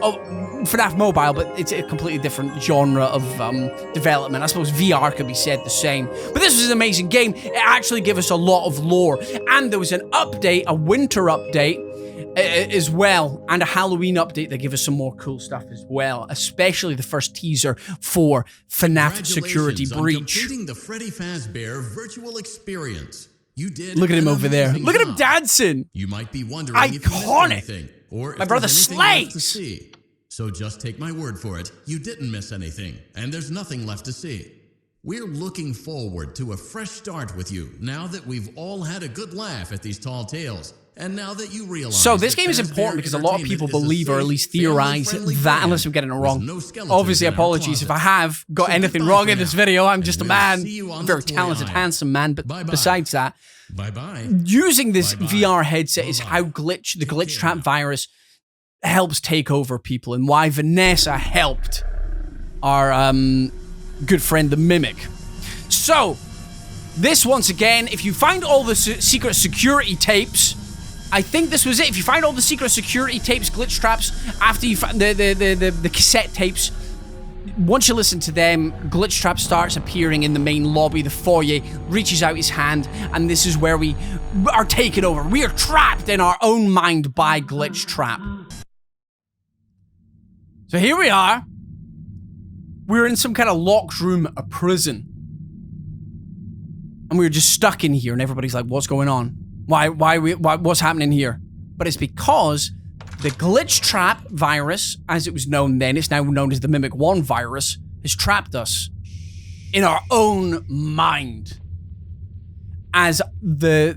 Oh, FNAF Mobile, but it's a completely different genre of development. I suppose VR could be said the same. But this was an amazing game. It actually gave us a lot of lore. And there was an update, a winter update as well, and a Halloween update that gave us some more cool stuff as well, especially the first teaser for FNAF Security Breach. Completing the Freddy Fazbear virtual experience. You did. Look at him over there. Look at him dancing. You might be wondering if you missed anything, or if my brother there's anything left to slays. see. So just take my word for it. You didn't miss anything, and there's nothing left to see. We're looking forward to a fresh start with you now that we've all had a good laugh at these tall tales. And now that you realize, so this game is important because a lot of people believe, or at least theorize, that, unless I'm getting it wrong. Obviously, apologies if I have got anything wrong in this video. I'm just a man, a very talented, handsome man, but besides that, using this VR headset is how the Glitch Trap virus helps take over people, and why Vanessa helped our good friend the Mimic. So, this once again, if you find all the secret security tapes, I think this was it. If you find all the secret security tapes, Glitch Traps, after you find the cassette tapes, once you listen to them, Glitch Trap starts appearing in the main lobby, the foyer, reaches out his hand, and this is where we are taken over. We are trapped in our own mind by Glitch Trap. So here we are. we're in some kind of locked room, a prison. And we were just stuck in here, and everybody's like, what's going on? What's happening here? But it's because the glitch trap virus, as it was known then, it's now known as the Mimic 1 virus, has trapped us in our own mind. As the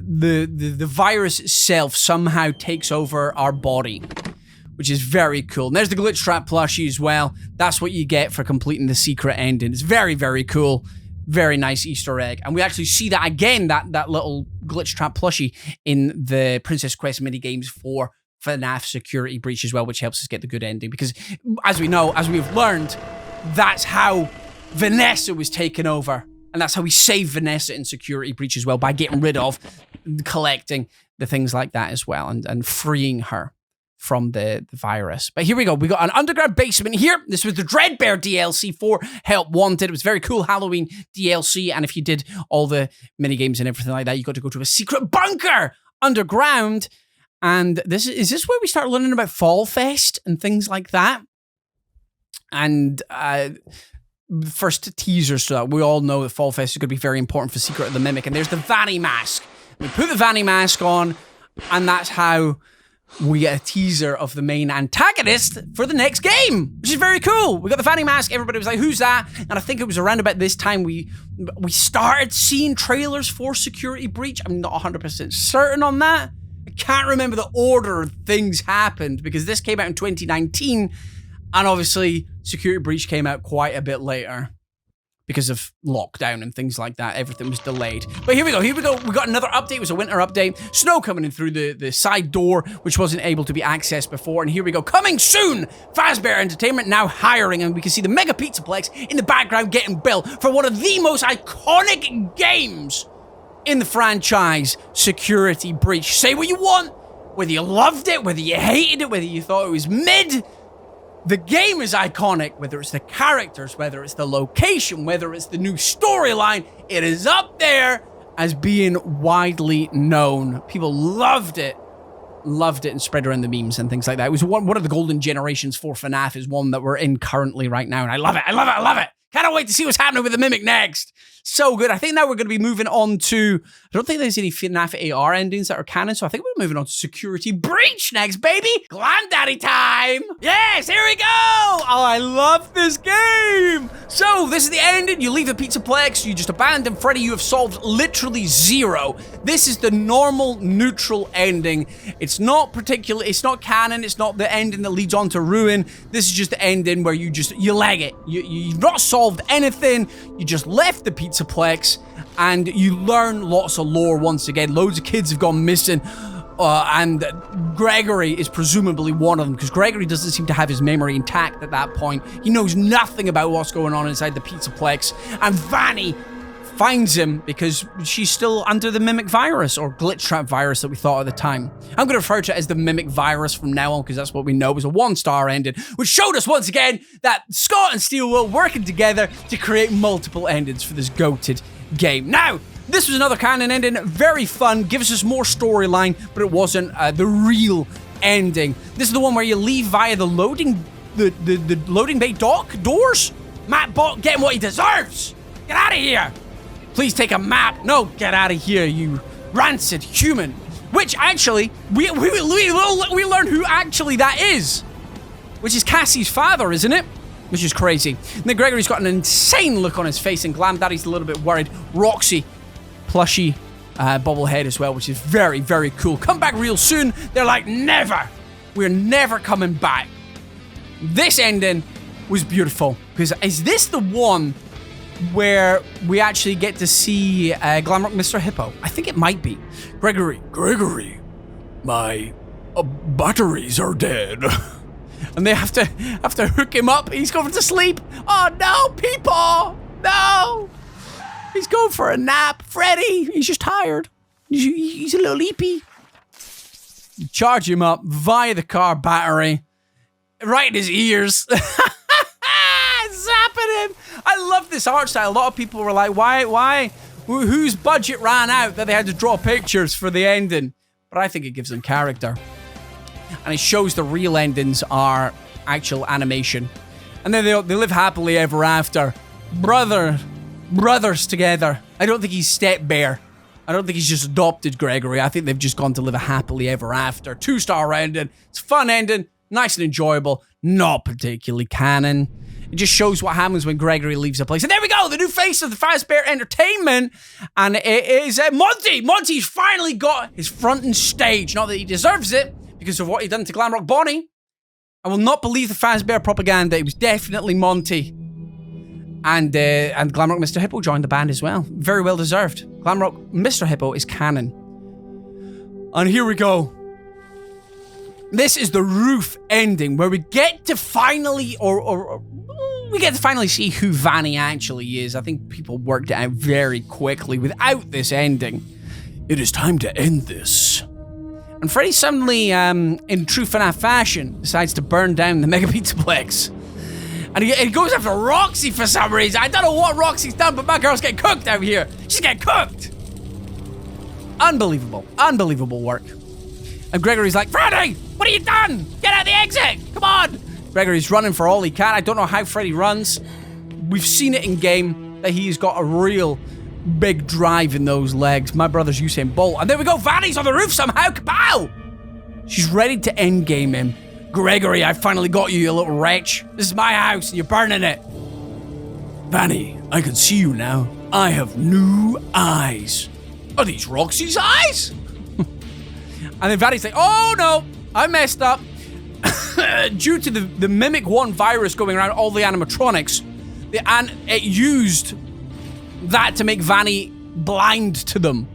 virus itself somehow takes over our body, which is very cool. And there's the glitch trap plushie as well. That's what you get for completing the secret ending. It's very, very cool. Very nice Easter egg. And we actually see that again, that little glitch trap plushie in the Princess Quest minigames for FNAF Security Breach as well, which helps us get the good ending. Because as we know, as we've learned, that's how Vanessa was taken over. And that's how we save Vanessa in Security Breach as well, by getting rid of, collecting the things like that as well, and freeing her from the virus. But here we go. We got an underground basement here. This was the Dreadbear DLC for Help Wanted. It was very cool Halloween DLC. And if you did all the minigames and everything like that, you got to go to a secret bunker underground. And is this where we start learning about Fall Fest and things like that? And first teasers to that. We all know that Fall Fest is going to be very important for Secret of the Mimic. And there's the Vanny mask. We put the Vanny mask on, and that's how we get a teaser of the main antagonist for the next game, which is very cool. We got the Fanny mask. Everybody was like, who's that? And I think it was around about this time we started seeing trailers for Security Breach. I'm not 100% certain on that. I can't remember the order things happened, because this came out in 2019, and obviously Security Breach came out quite a bit later. Because of lockdown and things like that, everything was delayed. But here we go, We got another update. It was a winter update. Snow coming in through the side door, which wasn't able to be accessed before. And here we go, coming soon! Fazbear Entertainment now hiring, and we can see the Mega Pizzaplex in the background getting built for one of the most iconic games in the franchise, Security Breach. Say what you want, whether you loved it, whether you hated it, whether you thought it was mid. The game is iconic, whether it's the characters, whether it's the location, whether it's the new storyline. It is up there as being widely known. People loved it and spread around the memes and things like that. It was one of the golden generations for FNAF, is one that we're in currently right now, and I love it. Cannot wait to see what's happening with the Mimic next. So good. I think now we're going to be moving on to... I don't think there's any FNAF AR endings that are canon, so I think we're moving on to Security Breach next, baby. Glam Daddy time. Yes, here we go. Oh, I love this game. So this is the ending. You leave the Pizzaplex. You just abandon Freddy. You have solved literally zero. This is the normal, neutral ending. It's not particular. It's not canon. It's not the ending that leads on to ruin. This is just the ending where you leg it. You've not solved anything. You just left the Pizzaplex, and you learn lots of lore once again. Loads of kids have gone missing, and Gregory is presumably one of them, because Gregory doesn't seem to have his memory intact at that point. He knows nothing about what's going on inside the Pizzaplex, and Vanny finds him because she's still under the Mimic virus, or glitch trap virus that we thought at the time. I'm going to refer to it as the Mimic virus from now on, because that's what we know. It was a 1-star ending, which showed us once again that Scott and Steel were working together to create multiple endings for this goated game. Now, this was another canon ending, very fun, gives us more storyline, but it wasn't the real ending. This is the one where you leave via the loading bay dock doors. Matt Bot getting what he deserves. Get out of here. Please take a map. No, get out of here, you rancid human. Which actually, we learn who actually that is, which is Cassie's father, isn't it? Which is crazy. And then Gregory's got an insane look on his face, and Glam Daddy's a little bit worried. Roxy, plushy bobblehead as well, which is very, very cool. Come back real soon. They're like, never. We're never coming back. This ending was beautiful, because is this the one where we actually get to see Glamrock Mr. Hippo? I think it might be. Gregory, my batteries are dead. And they have to hook him up. He's going to sleep. Oh no, people! No! He's going for a nap. Freddy, he's just tired. He's a little leapy. You charge him up via the car battery. Right in his ears. Zapping him. I love this art style. A lot of people were like, why? Whose budget ran out that they had to draw pictures for the ending? But I think it gives them character. And it shows the real endings are actual animation. And then they live happily ever after. Brothers together. I don't think he's step bear. I don't think he's just adopted Gregory. I think they've just gone to live a happily ever after. 2-star ending. It's a fun ending. Nice and enjoyable. Not particularly canon. It just shows what happens when Gregory leaves a place. And there we go, the new face of the Fazbear Entertainment. And it is Monty. Monty's finally got his front and stage. Not that he deserves it, because of what he done to Glamrock Bonnie. I will not believe the Fazbear propaganda. It was definitely Monty. And Glamrock Mr. Hippo joined the band as well. Very well deserved. Glamrock Mr. Hippo is canon. And here we go. This is the roof ending, where we get to finally, we get to finally see who Vanny actually is. I think people worked it out very quickly without this ending. It is time to end this. And Freddy suddenly, in true FNAF fashion, decides to burn down the Mega Pizzaplex. And he goes after Roxy for some reason. I don't know what Roxy's done, but my girl's getting cooked out here. She's getting cooked. Unbelievable. Unbelievable work. And Gregory's like, Freddy, what have you done? Get out the exit. Come on. Gregory's running for all he can. I don't know how Freddy runs. We've seen it in game that he's got a real big drive in those legs. My brother's Usain Bolt. And there we go. Vanny's on the roof somehow. Kapow. She's ready to end game him. Gregory, I finally got you, you little wretch. This is my house and you're burning it. Vanny, I can see you now. I have new eyes. Are these Roxy's eyes? And then Vanny's like, oh no, I messed up. Due to the Mimic 1 virus going around all the animatronics, it used that to make Vanny blind to them.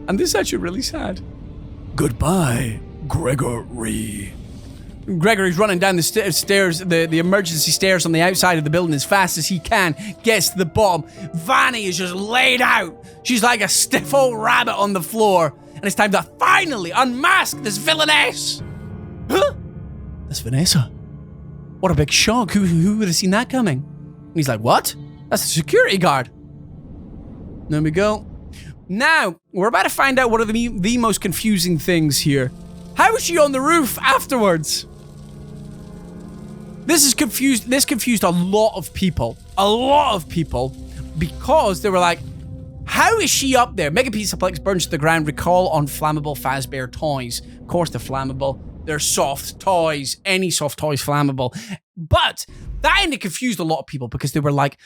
And this is actually really sad. Goodbye, Gregory. Gregory's running down the stairs, the emergency stairs on the outside of the building as fast as he can, gets to the bottom. Vanny is just laid out. She's like a stiff old rabbit on the floor. And it's time to finally unmask this villainess. Huh? That's Vanessa. What a big shock. Who would have seen that coming? And he's like, what? That's the security guard. There we go. Now, we're about to find out what are the most confusing things here. How is she on the roof afterwards? This confused a lot of people. A lot of people. Because they were like, how is she up there? Mega Pizzaplex burns to the ground. Recall on flammable Fazbear toys. Of course they're flammable. They're soft toys. Any soft toys flammable. But that ended confused a lot of people because they were like,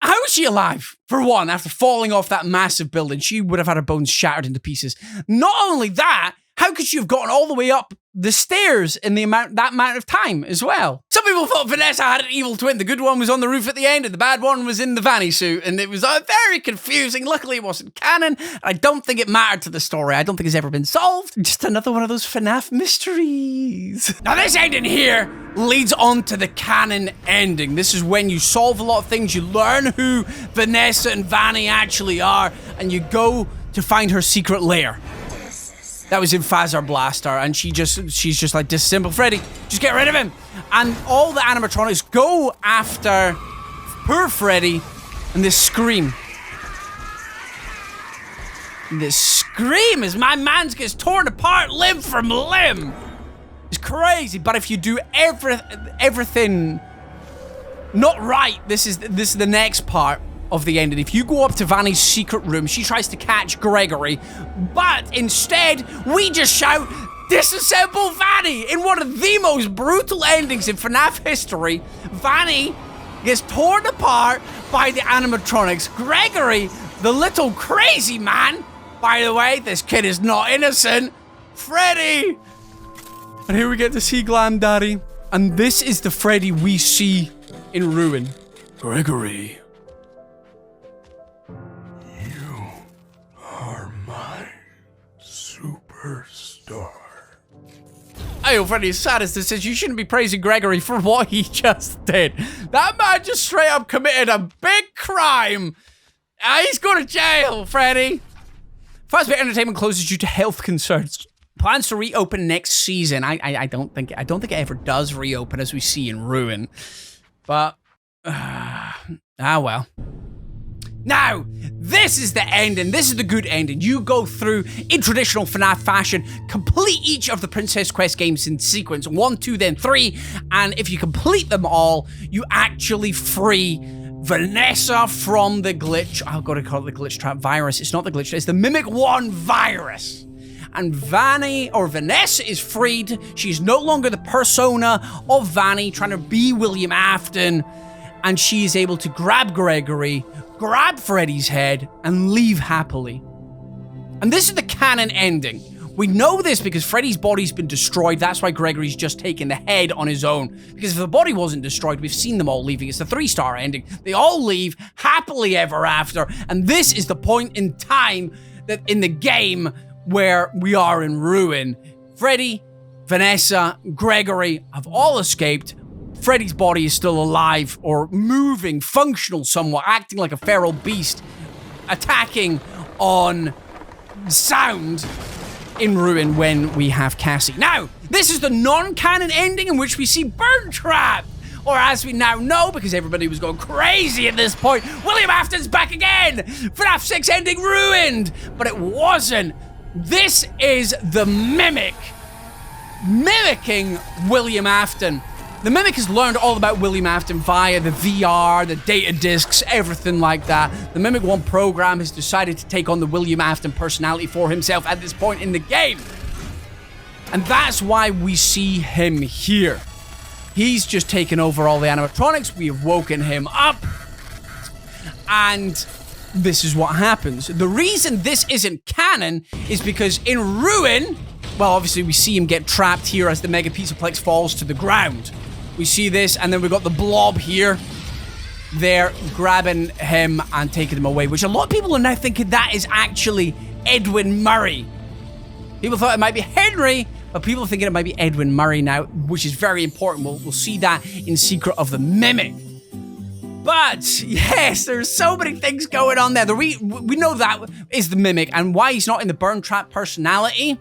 how is she alive? For one, after falling off that massive building, she would have had her bones shattered into pieces. Not only that, how could she have gotten all the way up the stairs in that amount of time as well? Some people thought Vanessa had an evil twin. The good one was on the roof at the end and the bad one was in the Vanny suit. And it was very confusing. Luckily, it wasn't canon. I don't think it mattered to the story. I don't think it's ever been solved. Just another one of those FNAF mysteries. Now, this ending here leads on to the canon ending. This is when you solve a lot of things. You learn who Vanessa and Vanny actually are. And you go to find her secret lair. That was in Fazar Blaster, and she's just like, this simple Freddy, just get rid of him. And all the animatronics go after poor Freddy, and they scream. This scream as my man gets torn apart limb from limb. It's crazy, but if you do everything not right, this is the next part of the ending. If you go up to Vanny's secret room, she tries to catch Gregory, but instead, we just shout, disassemble Vanny! In one of the most brutal endings in FNAF history, Vanny gets torn apart by the animatronics. Gregory, the little crazy man, by the way, this kid is not innocent, Freddy! And here we get to see Glam Daddy, and this is the Freddy we see in Ruin. Gregory. Superstar. Hey, Freddy, as sad as this is, you shouldn't be praising Gregory for what he just did. That man just straight up committed a big crime. He's going to jail, Freddy. Fazbear Entertainment closes due to health concerns. Plans to reopen next season. I don't think it ever does reopen, as we see in Ruin. But well. Now, this is the ending. This is the good ending. You go through, in traditional FNAF fashion, complete each of the Princess Quest games in sequence. 1, 2, then 3. And if you complete them all, you actually free Vanessa from the glitch. I've got to call it the glitch trap virus. It's not the glitch, it's the Mimic 1 virus. And Vanessa is freed. She's no longer the persona of Vanny trying to be William Afton. And she is able to grab Gregory, grab Freddy's head, and leave happily. And this is the canon ending. We know this because Freddy's body's been destroyed. That's why Gregory's just taken the head on his own. Because if the body wasn't destroyed, we've seen them all leaving. It's the 3-star ending. They all leave happily ever after. And this is the point in time that in the game where we are in ruin. Freddy, Vanessa, Gregory have all escaped. Freddy's body is still alive or moving, functional somewhat, acting like a feral beast, attacking on sound in ruin when we have Cassie. Now, this is the non-canon ending in which we see Burn Trap, or as we now know, because everybody was going crazy at this point, William Afton's back again! FNAF 6 ending ruined! But it wasn't. This is the Mimic, mimicking William Afton. The Mimic has learned all about William Afton via the VR, the data discs, everything like that. The Mimic 1 program has decided to take on the William Afton personality for himself at this point in the game. And that's why we see him here. He's just taken over all the animatronics. We have woken him up. And this is what happens. The reason this isn't canon is because in Ruin, well, obviously we see him get trapped here as the Mega Pizzaplex falls to the ground. We see this, and then we've got the blob here. They're grabbing him and taking him away, which a lot of people are now thinking that is actually Edwin Murray. People thought it might be Henry, but people are thinking it might be Edwin Murray now, which is very important. We'll see that in Secret of the Mimic. But, yes, there's so many things going on there. We know that is the Mimic, and why he's not in the Burn Trap personality.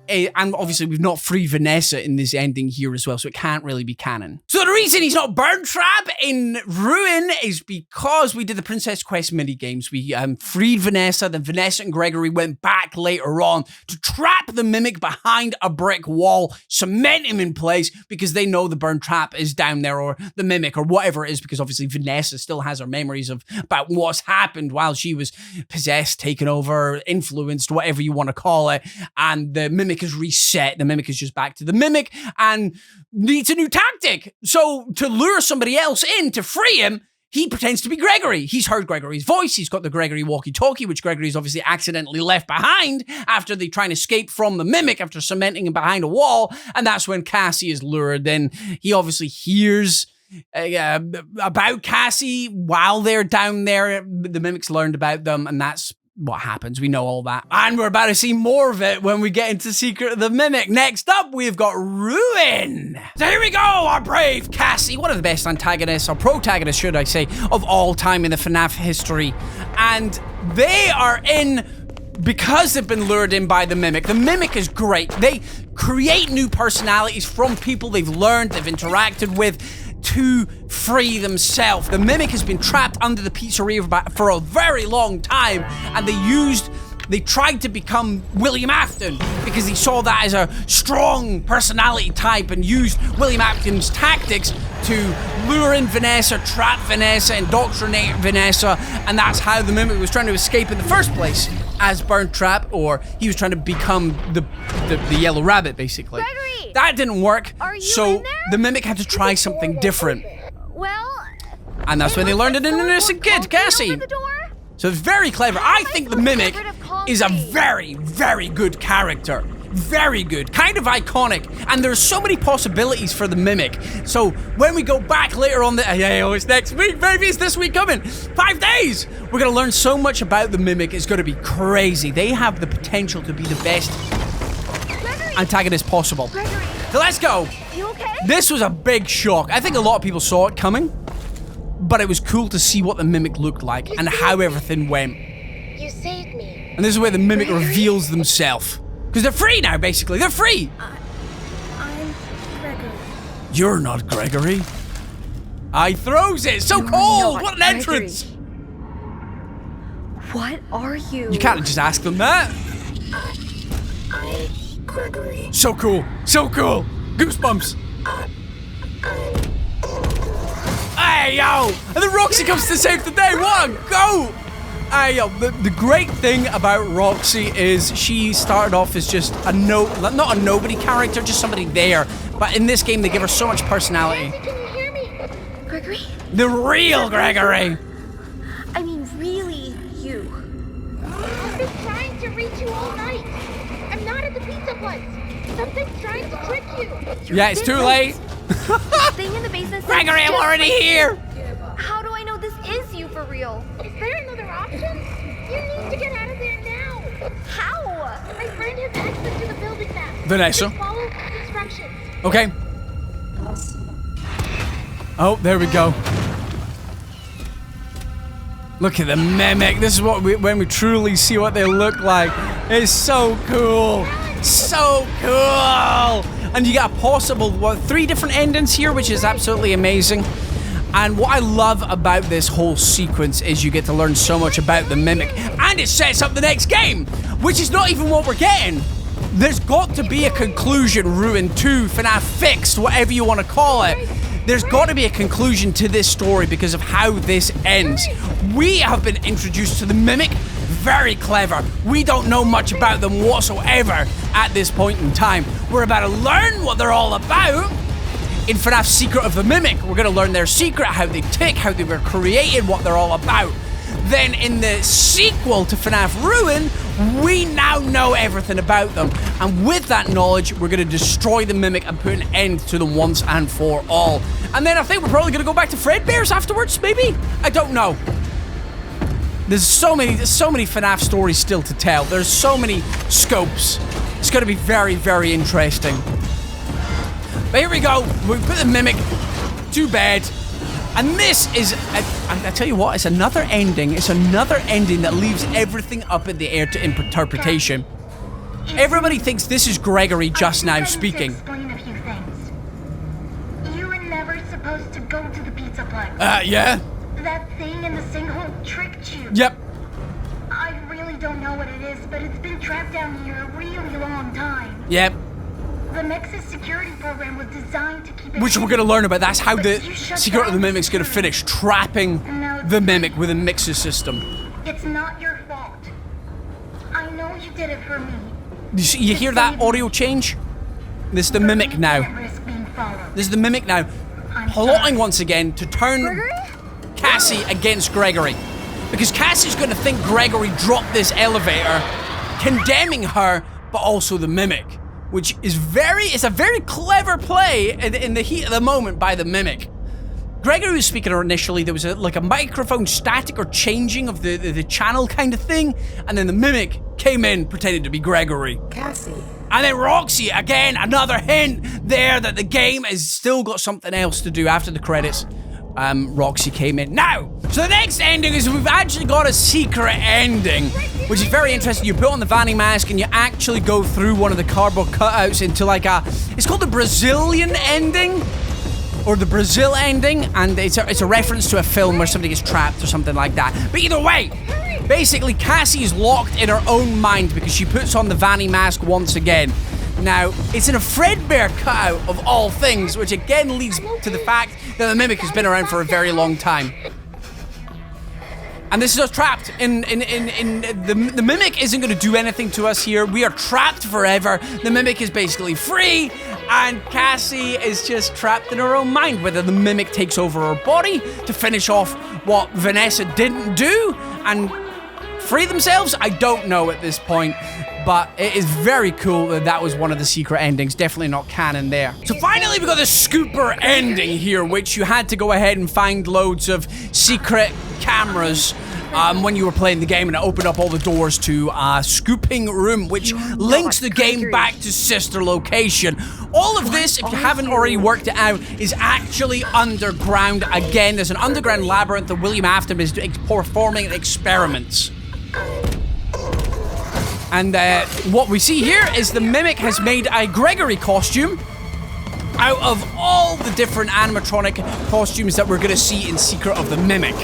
And obviously, we've not freed Vanessa in this ending here as well, so it can't really be canon. So the reason he's not Burn Trap in Ruin is because we did the Princess Quest minigames. We freed Vanessa, then Vanessa and Gregory went back later on to trap the Mimic behind a brick wall, cement him in place, because they know the Burn Trap is down there, or the Mimic, or whatever it is, because obviously Vanessa still has her memories about what's happened while she was possessed, taken over, influenced, whatever you want to call it, and the Mimic is reset. The Mimic is just back to the Mimic and needs a new tactic. So to lure somebody else in to free him, he pretends to be Gregory. He's heard Gregory's voice. He's got the Gregory walkie-talkie, which Gregory's obviously accidentally left behind after they try and escape from the Mimic after cementing him behind a wall. And that's when Cassie is lured. Then he obviously hears about Cassie while they're down there. The Mimic's learned about them, and that's what happens. We know all that. And we're about to see more of it when we get into Secret of the Mimic. Next up, we've got Ruin. So here we go, our brave Cassie, one of the best antagonists, or protagonists, should I say, of all time in the FNAF history. And they are in because they've been lured in by the Mimic. The Mimic is great. They create new personalities from people they've learned, they've interacted with, to free themselves. The Mimic has been trapped under the pizzeria for a very long time, and they tried to become William Afton because they saw that as a strong personality type and used William Afton's tactics to lure in Vanessa, trap Vanessa, indoctrinate Vanessa, and that's how the Mimic was trying to escape in the first place as Burn Trap, or he was trying to become the Yellow Rabbit, basically. Gregory! That didn't work, Are you so in there? the Mimic had to try something different. Well, And that's when they learned it in an innocent kid, Cassie. So it's very clever. I think the Mimic is a very, very good character. Very good. Kind of iconic. And there's so many possibilities for the Mimic. So when we go back later on it's next week, baby. It's this week coming. 5 days. We're going to learn so much about the Mimic. It's going to be crazy. They have the potential to be the best antagonist possible. Gregory. So let's go. You okay? This was a big shock. I think a lot of people saw it coming, but it was cool to see what the Mimic looked like and how everything went. You saved me. And this is where the Mimic reveals themselves. Because they're free now, basically. They're free. I'm Gregory. You're not Gregory. I throws it. So cold. What an entrance. What are you? You can't just ask them that. Gregory. So cool. So cool. Goosebumps. Hey, yo! And then Roxy comes to save the day. One, go! Hey, yo, the great thing about Roxy is she started off as just not a nobody character, just somebody there. But in this game, they give her so much personality. Nancy, can you hear me? Gregory? The real Gregory! I mean, really, you. I've been trying to reach you all night. I'm not at the pizza place. Something's trying to trick you. Yeah, it's too late. Thing in the basement. Gregory, I'm already here. How do I know this is you for real? Is there another option? You need to get out of there now. How? My friend has access to the building map. Vanessa. Just follow instructions. Okay. Oh, there we go. Look at the mimic. This is what when we truly see what they look like. It's so cool. So cool. And you got a possible, 3 different endings here, which is absolutely amazing. And what I love about this whole sequence is you get to learn so much about the mimic. And it sets up the next game, which is not even what we're getting. There's got to be a conclusion, Ruin 2, FNAF Fixed, whatever you want to call it. There's got to be a conclusion to this story because of how this ends. We have been introduced to the mimic. Very clever. We don't know much about them whatsoever at this point in time. We're about to learn what they're all about. In FNAF Secret of the Mimic, we're going to learn their secret, how they tick, how they were created, what they're all about. Then in the sequel to FNAF Ruin, we now know everything about them. And with that knowledge, we're going to destroy the Mimic and put an end to them once and for all. And then I think we're probably going to go back to Fredbear's afterwards, maybe? I don't know. There's so many FNAF stories still to tell. There's so many scopes. It's going to be very, very interesting. But here we go. We put the Mimic to bed. And this is, I tell you what, it's another ending. It's another ending that leaves everything up in the air to interpretation. Everybody thinks this is Gregory just now speaking. Explain a few things. You were never supposed to go to the pizza place. Yeah? That thing in the sinkhole tricked you. Yep. I really don't know what it is, but it's been trapped down here a really long time. Yep. The Mix's security program was designed to keep it. Which we're going to learn about. That's how the Secret of the Mimic's going to finish. Trapping the Mimic with a Mix's system. It's not your fault. I know you did it for me. You hear that audio change? This is the Mimic now. This is the Mimic now. Plotting once again to turn Cassie against Gregory. Because Cassie's going to think Gregory dropped this elevator, condemning her, but also the Mimic. Which is it's a very clever play in the heat of the moment by the Mimic. Gregory was speaking initially, there was like a microphone static or changing of the channel kind of thing, and then the Mimic came in pretending to be Gregory. Cassie. And then Roxy, again, another hint there that the game has still got something else to do after the credits. Roxy came in. Now, so the next ending is we've actually got a secret ending, which is very interesting. You put on the Vanny mask and you actually go through one of the cardboard cutouts into like it's called the Brazilian ending, or the Brazil ending, and it's a reference to a film where somebody gets trapped or something like that. But either way, basically Cassie is locked in her own mind because she puts on the Vanny mask once again. Now, it's in a Fredbear cutout of all things, which again leads to the fact that the Mimic has been around for a very long time. And this is us trapped in the Mimic isn't going to do anything to us here. We are trapped forever. The Mimic is basically free, and Cassie is just trapped in her own mind. Whether the Mimic takes over her body to finish off what Vanessa didn't do and free themselves, I don't know at this point. But it is very cool that that was one of the secret endings. Definitely not canon there. So finally we got the scooper ending here, which you had to go ahead and find loads of secret cameras when you were playing the game, and it opened up all the doors to a scooping room, which links the game back to sister location. All of this, if you haven't already worked it out, is actually underground. Again, there's an underground labyrinth that William Afton is performing experiments. And what we see here is the Mimic has made a Gregory costume out of all the different animatronic costumes that we're going to see in Secret of the Mimic.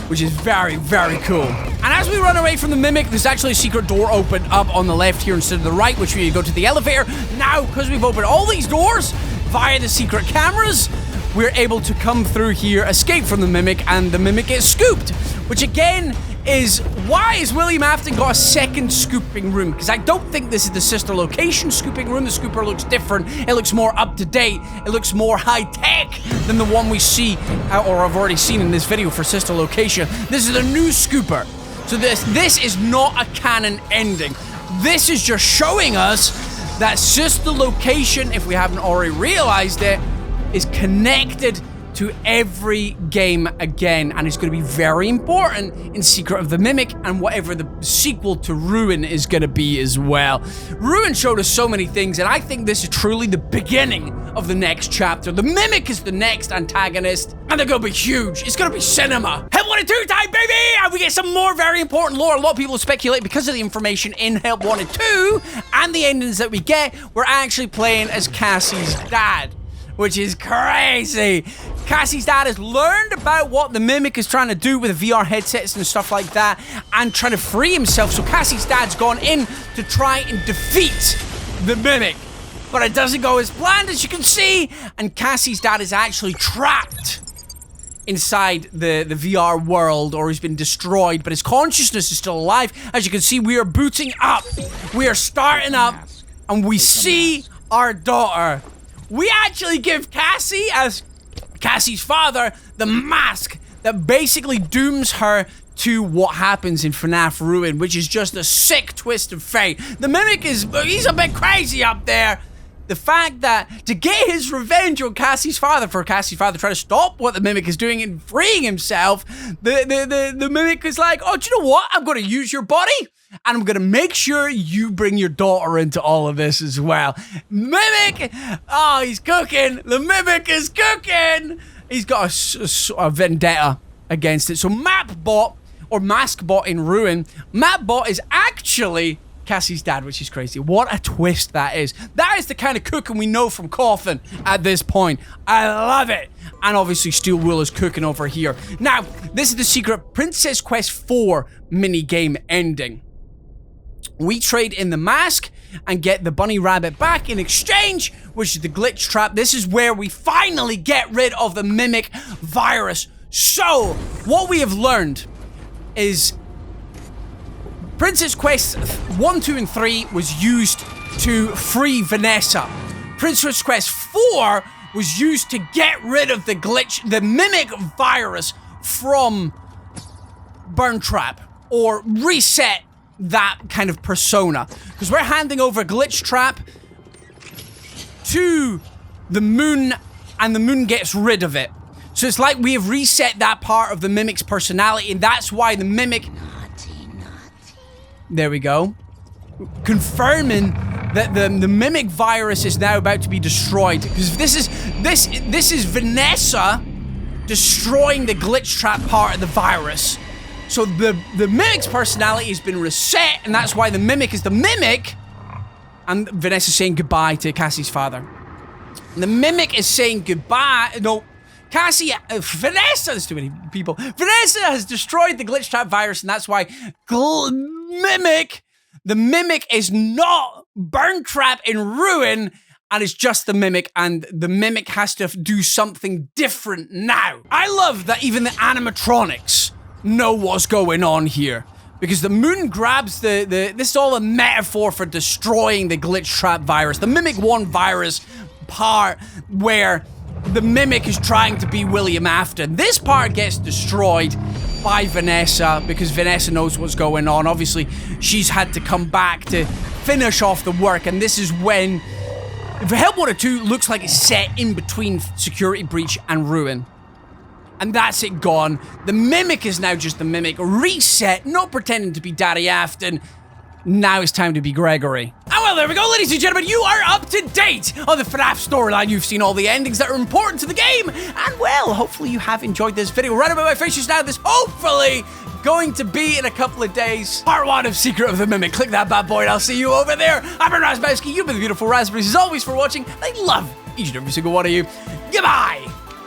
Which is very, very cool. And as we run away from the Mimic, there's actually a secret door open up on the left here instead of the right, which we need to go to the elevator. Now, because we've opened all these doors via the secret cameras, we're able to come through here, escape from the Mimic, and the Mimic gets scooped. Which again is, why has William Afton got a second scooping room? Because I don't think this is the sister location scooping room. The scooper looks different. It looks more up to date. It looks more high tech than the one we see, or I've already seen in this video for sister location. This is a new scooper. So this is not a canon ending. This is just showing us that sister location, if we haven't already realized it, is connected to every game again, and it's going to be very important in Secret of the Mimic and whatever the sequel to Ruin is going to be as well. Ruin showed us so many things, and I think this is truly the beginning of the next chapter. The Mimic is the next antagonist, and they're going to be huge. It's going to be cinema. Help Wanted 2 time, baby! And we get some more very important lore. A lot of people speculate because of the information in Help Wanted 2 and the endings that we get, we're actually playing as Cassie's dad, which is crazy. Cassie's dad has learned about what the Mimic is trying to do with VR headsets and stuff like that and trying to free himself. So Cassie's dad's gone in to try and defeat the Mimic. But it doesn't go as planned, as you can see. And Cassie's dad is actually trapped inside the VR world, or he's been destroyed, but his consciousness is still alive. As you can see, we are booting up. We are starting up, and we see our daughter. We actually give Cassie, as Cassie's father, the mask that basically dooms her to what happens in FNAF Ruin, which is just a sick twist of fate. The Mimic he's a bit crazy up there. The fact that to get his revenge on Cassie's father, for Cassie's father trying to stop what the Mimic is doing and freeing himself, the Mimic is like, oh, do you know what? I'm going to use your body, and I'm going to make sure you bring your daughter into all of this as well. Mimic! Oh, he's cooking. The Mimic is cooking! He's got a vendetta against it. So Mapbot, or Maskbot in Ruin, Mapbot is actually Cassie's dad, which is crazy. What a twist that is. That is the kind of cooking we know from Coffin at this point. I love it. And obviously Steel Wool is cooking over here. Now, this is the secret Princess Quest 4 minigame ending. We trade in the mask and get the bunny rabbit back in exchange, which is the glitch trap. This is where we finally get rid of the Mimic virus. So, what we have learned is Princess Quest 1, 2, and 3 was used to free Vanessa. Princess Quest 4 was used to get rid of the Mimic virus from Burn Trap, or reset that kind of persona. Because we're handing over Glitch Trap to the Moon, and the Moon gets rid of it. So it's like we have reset that part of the Mimic's personality, and that's why the Mimic... There we go. Confirming that the Mimic virus is now about to be destroyed. Because this is Vanessa destroying the Glitch Trap part of the virus. So the Mimic's personality has been reset, and that's why the Mimic is the Mimic. And Vanessa's saying goodbye to Cassie's father. And the Mimic is saying goodbye. No, Cassie, Vanessa, there's too many people. Vanessa has destroyed the Glitch Trap virus, and that's why the Mimic is not Burn Trap in Ruin, and it's just the Mimic, and the Mimic has to do something different now. I love that even the animatronics know what's going on here, because the Moon grabs this is all a metaphor for destroying the Glitch Trap virus, the Mimic 1 virus part where the Mimic is trying to be William Afton. This part gets destroyed by Vanessa because Vanessa knows what's going on. Obviously, she's had to come back to finish off the work, and this is when Help Wanted 2 looks like it's set in between Security Breach and Ruin. And that's it gone. The Mimic is now just the Mimic. Reset, not pretending to be Daddy Afton. Now it's time to be Gregory. And well, there we go, ladies and gentlemen. You are up to date on the FNAF storyline. You've seen all the endings that are important to the game. And well, hopefully you have enjoyed this video. Right about my face just now, this hopefully going to be in a couple of days. Part 1 of Secret of the Mimic. Click that bad boy and I'll see you over there. I've been Razzbowski. You've been the beautiful Raspberries as always for watching. I love each and every single one of you. Goodbye.